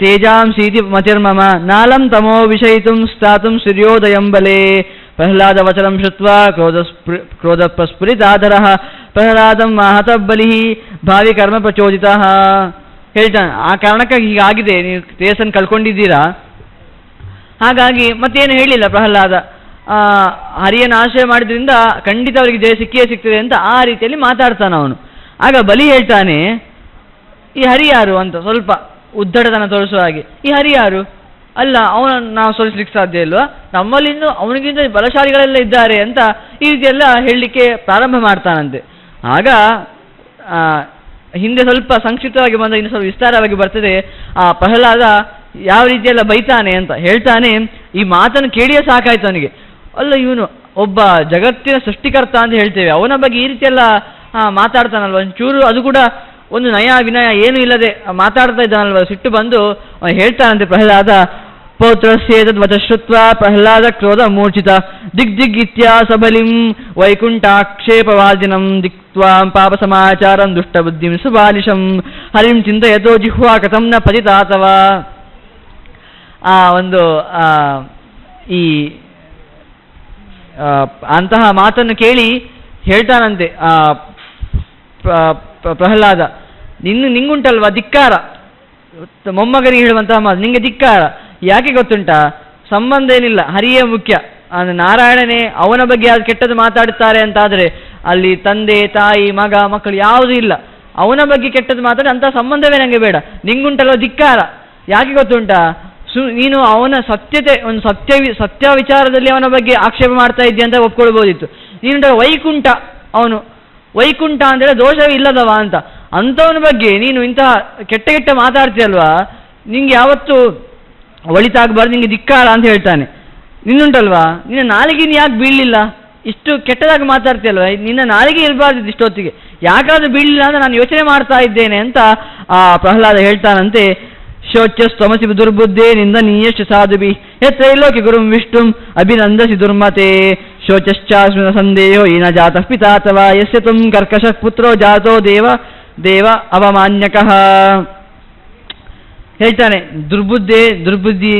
ತೇಜಾಂಸೀತಿ ಮತಿರ್ಮಮ ನಾಲಂ ತಮೋ ವಿಷಯಿತುಂ ಸ್ಥಾತುಂ ಸೂರ್ಯೋದಯಂ ಬಲೆ. ಪ್ರಹ್ಲಾದ ವಚನಂ ಶ್ರುತ್ವಾ ಕ್ರೋಧ ಪ್ರಸ್ಫುರಿತಾಧರಃ ಪ್ರಹ್ಲಾದಂ ಹತ ಬಲಿಃ ಭಾವಿ ಕರ್ಮ ಪ್ರಚೋದಿತಃ. ಹೇಳ್ತಾನೆ, ಆ ಕಾರಣಕ್ಕೆ ಹೀಗಾಗಿದೆ, ನೀವು ತೇಜಸ್ಸನ್ನು ಕಳ್ಕೊಂಡಿದ್ದೀರಾ. ಹಾಗಾಗಿ ಮತ್ತೇನು ಹೇಳಿಲ್ಲ ಪ್ರಹ್ಲಾದ. ಹರಿಯನ್ನು ಆಶ್ರಯ ಮಾಡಿದ್ರಿಂದ ಖಂಡಿತ ಅವರಿಗೆ ಜಯ ಸಿಕ್ಕಿಯೇ ಸಿಗ್ತದೆ ಅಂತ ಆ ರೀತಿಯಲ್ಲಿ ಮಾತಾಡ್ತಾನೆ ಅವನು. ಆಗ ಬಲಿ ಹೇಳ್ತಾನೆ, ಈ ಹರಿ ಯಾರು ಅಂತ ಸ್ವಲ್ಪ ಉದ್ದಟತನ ತೋರಿಸುವ ಹಾಗೆ. ಈ ಹರಿ ಯಾರು? ಅಲ್ಲ, ಅವನನ್ನು ನಾವು ಸೋಲಿಸ್ಲಿಕ್ಕೆ ಸಾಧ್ಯ ಇಲ್ವಾ? ನಮ್ಮಲ್ಲಿಂದ ಅವನಿಗಿಂತ ಬಲಶಾಲಿಗಳೆಲ್ಲ ಇದ್ದಾರೆ ಅಂತ ಈ ರೀತಿಯೆಲ್ಲ ಹೇಳಲಿಕ್ಕೆ ಪ್ರಾರಂಭ ಮಾಡ್ತಾನಂತೆ. ಆಗ ಹಿಂದೆ ಸ್ವಲ್ಪ ಸಂಕ್ಷಿಪ್ತವಾಗಿ ಬಂದ ಇನ್ನು ಸ್ವಲ್ಪ ವಿಸ್ತಾರವಾಗಿ ಬರ್ತದೆ. ಆ ಪ್ರಹ್ಲಾದ ಯಾವ ರೀತಿಯೆಲ್ಲ ಬೈತಾನೆ ಅಂತ ಹೇಳ್ತಾನೆ. ಈ ಮಾತನ್ನು ಕೇಳಿಯೇ ಸಾಕಾಯ್ತು ಅವನಿಗೆ. ಅಲ್ಲ, ಇವನು ಒಬ್ಬ ಜಗತ್ತಿನ ಸೃಷ್ಟಿಕರ್ತ ಅಂತ ಹೇಳ್ತೇವೆ, ಅವನ ಬಗ್ಗೆ ಈ ರೀತಿಯೆಲ್ಲ ಮಾತಾಡ್ತಾನಲ್ವ, ಒಂಚೂರು ಅದು ಕೂಡ ಒಂದು ನಯ ವಿನಯ ಏನೂ ಇಲ್ಲದೆ ಮಾತಾಡ್ತಾ ಇದ್ದಾನಲ್ವ. ಸಿಟ್ಟು ಬಂದು ಹೇಳ್ತಾನಂತೆ ಪ್ರಹ್ಲಾದ, ಪೌತ್ರಸ್ಯೇತದ್ ಶ್ರುತ್ವ ಪ್ರಹ್ಲಾದ ಕ್ರೋಧ ಮೂರ್ಛಿತ ದಿಗ್ ಇತ್ಯಾಸಬಲಿಂ ವೈಕುಂಠಾಕ್ಷೇಪವಾದಿನಂ ದಿಕ್ತ್ವಾಂ ಪಾಪ ಸಮಾಚಾರಂ ದುಷ್ಟಬುದ್ಧಿಂ ಸುಬಾಲಿಶಂ ಹರಿಂ ಚಿಂತಯತೋ ಜಿಹ್ವಾ ಕಥಂ ನ ಪತಿತಾತವ. ಈ ಅಂತಹ ಮಾತನ್ನು ಕೇಳಿ ಹೇಳ್ತಾನಂತೆ ಪ್ರಹ್ಲಾದ, ನಿಂಗುಂಟಲ್ವಾ ಧಿಕ್ಕಾರ, ಮೊಮ್ಮಗನಿಗೆ ಹೇಳುವಂತಹ ಮಾತು, ನಿಂಗೆ ಧಿಕ್ಕಾರ. ಯಾಕೆ ಗೊತ್ತುಂಟಾ? ಸಂಬಂಧ ಏನಿಲ್ಲ, ಹರಿಯೇ ಮುಖ್ಯ. ಅಂದರೆ ನಾರಾಯಣನೇ ಅವನ ಬಗ್ಗೆ ಯಾರು ಕೆಟ್ಟದ್ದು ಮಾತಾಡುತ್ತಾರೆ ಅಂತಾದರೆ ಅಲ್ಲಿ ತಂದೆ, ತಾಯಿ, ಮಗ, ಮಕ್ಕಳು ಯಾವುದೂ ಇಲ್ಲ. ಅವನ ಬಗ್ಗೆ ಕೆಟ್ಟದ್ದು ಮಾತಾಡಿ ಅಂಥ ಸಂಬಂಧವೇ ನನಗೆ ಬೇಡ. ನಿಂಗುಂಟಲ್ವ ಧಿಕ್ಕಾರ. ಯಾಕೆ ಗೊತ್ತುಂಟಾ? ನೀನು ಅವನ ಸತ್ಯತೆ, ಒಂದು ಸತ್ಯ ವಿಚಾರದಲ್ಲಿ ಅವನ ಬಗ್ಗೆ ಆಕ್ಷೇಪ ಮಾಡ್ತಾ ಇದ್ದೀಯ ಅಂತ ಒಪ್ಕೊಳ್ಬೋದಿತ್ತು. ನೀನು ವೈಕುಂಠ, ಅವನು ವೈಕುಂಠ ಅಂದರೆ ದೋಷವೇ ಇಲ್ಲದವ ಅಂತ, ಅಂಥವನ ಬಗ್ಗೆ ನೀನು ಇಂತಹ ಕೆಟ್ಟ ಮಾತಾಡ್ತೀಯಲ್ವಾ, ನಿಂಗೆ ಯಾವತ್ತೂ ಒಳಿತಾಗಬಾರ್ದು, ನಿಂಗೆ ಧಿಕ್ಕಾರ ಅಂತ ಹೇಳ್ತಾನೆ. ನಿನ್ನುಂಟಲ್ವಾ, ನಿನ್ನ ನಾಲಿಗೆ ಯಾಕೆ ಬೀಳಲಿಲ್ಲ? ಇಷ್ಟು ಕೆಟ್ಟದಾಗಿ ಮಾತಾಡ್ತೀಯಲ್ವ, ನಿನ್ನ ನಾಲಿಗೆ ಇರಬಾರ್ದು ಇಷ್ಟೊತ್ತಿಗೆ, ಯಾಕಾದ್ರೂ ಬೀಳಲಿಲ್ಲ ಅಂತ ನಾನು ಯೋಚನೆ ಮಾಡ್ತಾ ಇದ್ದೇನೆ ಅಂತ ಆ ಪ್ರಹ್ಲಾದ ಹೇಳ್ತಾನಂತೆ. ಶೋಚ್ಯಸ್ತಮಸಿ ದುರ್ಬುದ್ಧೇ ನಿಂದನೀಯಶ್ಚ ಸಾಧುಭಿ ಯತ್ರೈಲೋಕ್ಯ ಗುರುಂ ವಿಷ್ಣುಂ ಅಭಿನಂದಸಿ ದುರ್ಮತೆ ಶೋಚಶ್ಚಾಸ್ಮಿನ ಸಂದೇಹೋ ಏನ ಜಾತಃ ಪಿತಾತವಾ ಯಸ್ಯ ತ್ವಂ ಕರ್ಕಶಃ ಪುತ್ರೋ ಜಾತೋ ದೇವ ಅವಮಾನ್ಯಕಃ. ಹೇಳ್ತಾನೆ, ದುರ್ಬುದ್ಧಿ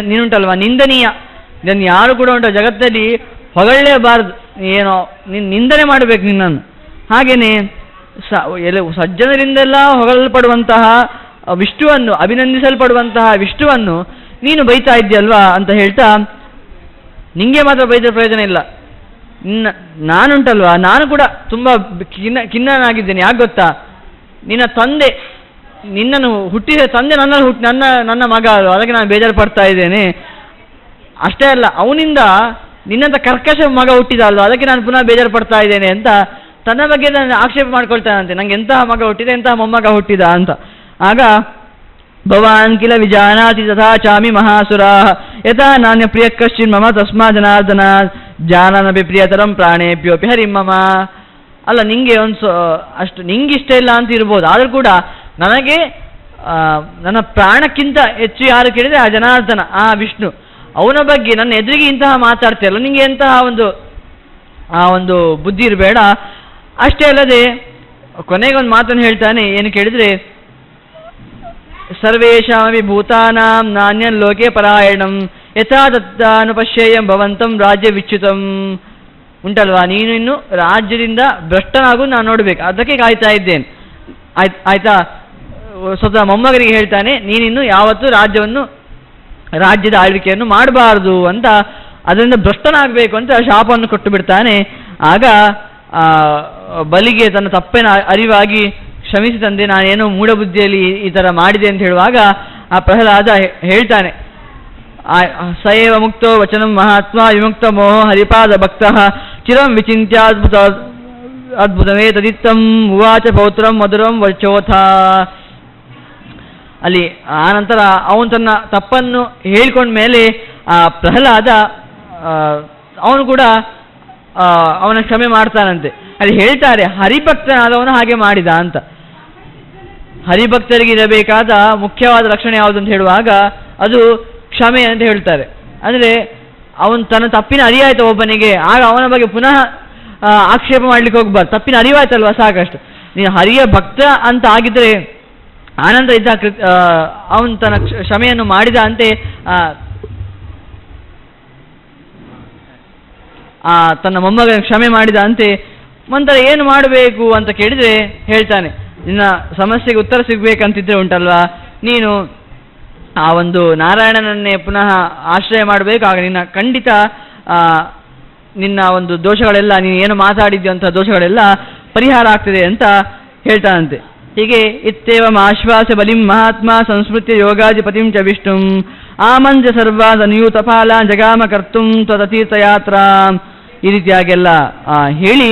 ನೀನುಂಟಲ್ವಾ ನಿಂದನೀಯ, ಇದನ್ನು ಯಾರು ಕೂಡ ಉಂಟು ಜಗತ್ತಲ್ಲಿ ಹೊಗಳಲೇಬಾರದು, ಏನೋ ನಿಂದನೆ ಮಾಡಬೇಕು ನಿನ್ನನ್ನು. ಹಾಗೆಯೇ ಸಜ್ಜನರಿಂದೆಲ್ಲ ಹೊಗಳಲ್ಪಡುವಂತಹ ವಿಷ್ಣುವನ್ನು, ಅಭಿನಂದಿಸಲ್ಪಡುವಂತಹ ವಿಷ್ಣುವನ್ನು ನೀನು ಬೈತಾ ಇದ್ದೀಯಲ್ವಾ ಅಂತ ಹೇಳ್ತಾ ನಿಂಗೆ ಮಾತ್ರ ಬೈದರೆ ಪ್ರಯೋಜನ ಇಲ್ಲ. ನಾನುಂಟಲ್ವಾ, ನಾನು ಕೂಡ ತುಂಬ ಖಿನ್ನನಾಗಿದ್ದೇನೆ. ಯಾಕೆ ಗೊತ್ತಾ, ನಿನ್ನ ತಂದೆ, ನಿನ್ನನ್ನು ಹುಟ್ಟಿದ ತಂದೆ ನನ್ನ ಮಗ ಅಲ್ವಾ, ಅದಕ್ಕೆ ನಾನು ಬೇಜಾರು ಪಡ್ತಾ ಇದ್ದೇನೆ. ಅಷ್ಟೇ ಅಲ್ಲ, ಅವನಿಂದ ನಿನ್ನಂಥ ಕರ್ಕಶ ಮಗ ಹುಟ್ಟಿದ ಅಲ್ವಾ, ಅದಕ್ಕೆ ನಾನು ಪುನಃ ಬೇಜಾರು ಪಡ್ತಾ ಇದ್ದೇನೆ ಅಂತ ತನ್ನ ಬಗ್ಗೆ ನಾನು ಆಕ್ಷೇಪ ಮಾಡ್ಕೊಳ್ತಾನಂತೆ. ನಂಗೆ ಎಂತಹ ಮಗ ಹುಟ್ಟಿದೆ, ಎಂತಹ ಮೊಮ್ಮಗ ಹುಟ್ಟಿದ ಅಂತ. ಆಗ ಭವಾನ್ ಕಿಲ ವಿಜಾನಾತಿ ತಥಾ ಚಾಮಿ ಮಹಾಸುರ ಯಥಾ ನಾಣ್ಯ ಪ್ರಿಯ ಕಶ್ಚಿನ್ ಮಮ ತಸ್ಮಾ ಜನಾರ್ದನ ಜಾನನಪಿ ಪ್ರಿಯತರಂ ಪ್ರಾಣೇಭ್ಯೋಪಿ ಹರಿಮಮ. ಅಲ್ಲ, ನಿಂಗೆ ಅಷ್ಟು ನಿಂಗೆ ಇಷ್ಟ ಇಲ್ಲ ಅಂತ ಇರ್ಬೋದು, ಆದರೂ ಕೂಡ ನನಗೆ ನನ್ನ ಪ್ರಾಣಕ್ಕಿಂತ ಹೆಚ್ಚು ಯಾರು ಕೇಳಿದರೆ ಆ ಜನಾರ್ದನ, ಆ ವಿಷ್ಣು, ಅವನ ಬಗ್ಗೆ ನನ್ನ ಎದುರಿಗೆ ಇಂತಹ ಮಾತಾಡ್ತೀಯಲ್ಲ, ನಿಂಗೆ ಎಂತಹ ಒಂದು ಬುದ್ಧಿ ಇರಬೇಡ. ಅಷ್ಟೇ ಅಲ್ಲದೆ ಕೊನೆಗೊಂದು ಮಾತನ್ನು ಹೇಳ್ತಾನೆ, ಏನು ಕೇಳಿದರೆ ಸರ್ವೇಷಾಮಪಿ ಭೂತಾನಾಂ ನಾಣ್ಯನ್ ಲೋಕೆ ಪರಾಯಣಂ ಯಥಾ ದತ್ತಾನುಪಶ್ಯೇಯಂ ಭವಂತಂ ರಾಜ್ಯ ವಿಚ್ಯುತಂ. ಉಂಟಲ್ವಾ, ನೀನು ಇನ್ನು ರಾಜ್ಯದಿಂದ ಭ್ರಷ್ಟನಾಗುವುದು ನಾನು ನೋಡಬೇಕು, ಅದಕ್ಕೆ ಕಾಯ್ತಾ ಇದ್ದೇನೆ. ಆಯ್ತಾ. ಸ್ವತಃ ಮೊಮ್ಮಗನಿಗೆ ಹೇಳ್ತಾನೆ, ನೀನಿನ್ನು ಯಾವತ್ತೂ ರಾಜ್ಯದ ಆಳ್ವಿಕೆಯನ್ನು ಮಾಡಬಾರ್ದು ಅಂತ, ಅದರಿಂದ ಭ್ರಷ್ಟನಾಗಬೇಕು ಅಂತ ಶಾಪವನ್ನು ಕೊಟ್ಟು ಬಿಡ್ತಾನೆ. ಆಗ ಬಲಿಗೆ ತನ್ನ ತಪ್ಪಿನ ಅರಿವಾಗಿ ಕ್ಷಮಿಸಿ ತಂದೆ, ನಾನೇನೋ ಮೂಢಬುದ್ಧಿಯಲ್ಲಿ ಈ ಥರ ಮಾಡಿದೆ ಅಂತ ಹೇಳುವಾಗ ಆ ಪ್ರಹ್ಲಾದ ಹೇಳ್ತಾನೆ, ಸಯೇವ ಮುಕ್ತೋ ವಚನಂ ಮಹಾತ್ಮ ವಿಮುಕ್ತ ಮೋಹ ಹರಿಪಾದ ಭಕ್ತ ಚಿರಂ ಅದ್ಭುತವೇ ತದಿತ್ತಂ ಉವಾಚ ಪೌತ್ರಂ ಮಧುರಂ ವಚೋಥ. ಅಲ್ಲಿ ಆನಂತರ ಅವನು ತನ್ನ ತಪ್ಪನ್ನು ಹೇಳ್ಕೊಂಡ ಮೇಲೆ ಆ ಪ್ರಹ್ಲಾದ ಅವನು ಕೂಡ ಅವನ ಕ್ಷಮೆ ಮಾಡ್ತಾನಂತೆ. ಅಲ್ಲಿ ಹೇಳ್ತಾರೆ, ಹರಿಭಕ್ತನಾದವನು ಹಾಗೆ ಮಾಡಿದ ಅಂತ. ಹರಿಭಕ್ತರಿಗೆ ಇರಬೇಕಾದ ಮುಖ್ಯವಾದ ಲಕ್ಷಣ ಯಾವುದು ಅಂತ ಹೇಳುವಾಗ ಅದು ಕ್ಷಮೆ ಅಂತ ಹೇಳ್ತಾರೆ. ಅಂದರೆ ಅವನು ತನ್ನ ತಪ್ಪಿನ ಅರಿವಾಯ್ತು ಒಬ್ಬನಿಗೆ, ಆಗ ಅವನ ಬಗ್ಗೆ ಪುನಃ ಆಕ್ಷೇಪ ಮಾಡ್ಲಿಕ್ಕೆ ಹೋಗ್ಬಾರ್ದು. ತಪ್ಪಿನ ಅರಿವಾಯ್ತಲ್ವ, ಸಾಕಷ್ಟು. ನೀನು ಹರಿಯ ಭಕ್ತ ಅಂತ ಆಗಿದ್ರೆ ಆನಂತರ ಅವನು ತನ್ನ ಕ್ಷಮೆಯನ್ನು ಮಾಡಿದ ಅಂತೆ ತನ್ನ ಮೊಮ್ಮಗನ ಕ್ಷಮೆ ಮಾಡಿದ ಅಂತೆ. ನಂತರ ಏನು ಮಾಡಬೇಕು ಅಂತ ಕೇಳಿದರೆ ಹೇಳ್ತಾನೆ, ನಿನ್ನ ಸಮಸ್ಯೆಗೆ ಉತ್ತರ ಸಿಗಬೇಕಂತಿದ್ರೆ ಉಂಟಲ್ವಾ, ನೀನು ಆ ಒಂದು ನಾರಾಯಣನನ್ನೇ ಪುನಃ ಆಶ್ರಯ ಮಾಡಬೇಕು. ಆಗ ನಿನ್ನ ಖಂಡಿತ ನಿನ್ನ ಒಂದು ದೋಷಗಳೆಲ್ಲ, ನೀನು ಏನು ಮಾತಾಡಿದ್ಯೋ ಅಂತ ದೋಷಗಳೆಲ್ಲ ಪರಿಹಾರ ಆಗ್ತದೆ ಅಂತ ಹೇಳ್ತಾನಂತೆ. ಹೀಗೆ ಇತ್ತೇವಂ ಆಶ್ವಾಸ ಬಲಿಂ ಮಹಾತ್ಮ ಸಂಸ್ಮೃತ್ಯ ಯೋಗಾಧಿಪತಿಂ ಚ ವಿಷ್ಣುಂ ಆಮಂಜ ಸರ್ವಾದ ನಿಯೂತ ಫಾಲಾನ್ ಜಗಾಮ ಕರ್ತುಂ ತ್ವತೀರ್ಥಯಾತ್ರಾ. ಈ ರೀತಿಯಾಗೆಲ್ಲ ಹೇಳಿ,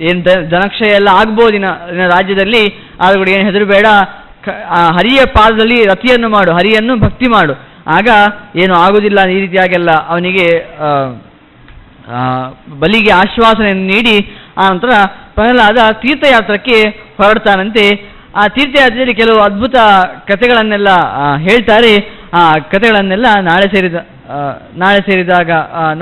ಏನು ಜನಕ್ಷಯ ಎಲ್ಲ ಆಗ್ಬೋದಿನ ರಾಜ್ಯದಲ್ಲಿ, ಆದರೂ ಕೂಡ ಏನು ಹೆದರಬೇಡ, ಹರಿಯ ಪಾದದಲ್ಲಿ ರತಿಯನ್ನು ಮಾಡು, ಹರಿಯನ್ನು ಭಕ್ತಿ ಮಾಡು, ಆಗ ಏನು ಆಗುವುದಿಲ್ಲ. ಈ ರೀತಿಯಾಗೆಲ್ಲ ಅವನಿಗೆ ಬಲಿಗೆ ಆಶ್ವಾಸನೆಯನ್ನು ನೀಡಿ ಆ ನಂತರ ಪ್ರಹ್ಲಾದ ತೀರ್ಥಯಾತ್ರಕ್ಕೆ ಹೊರಡ್ತಾನಂತೆ. ಆ ತೀರ್ಥಯಾತ್ರೆಯಲ್ಲಿ ಕೆಲವು ಅದ್ಭುತ ಕಥೆಗಳನ್ನೆಲ್ಲ ಹೇಳ್ತಾರೆ. ಆ ಕಥೆಗಳನ್ನೆಲ್ಲ ನಾಳೆ ಸೇರಿದಾಗ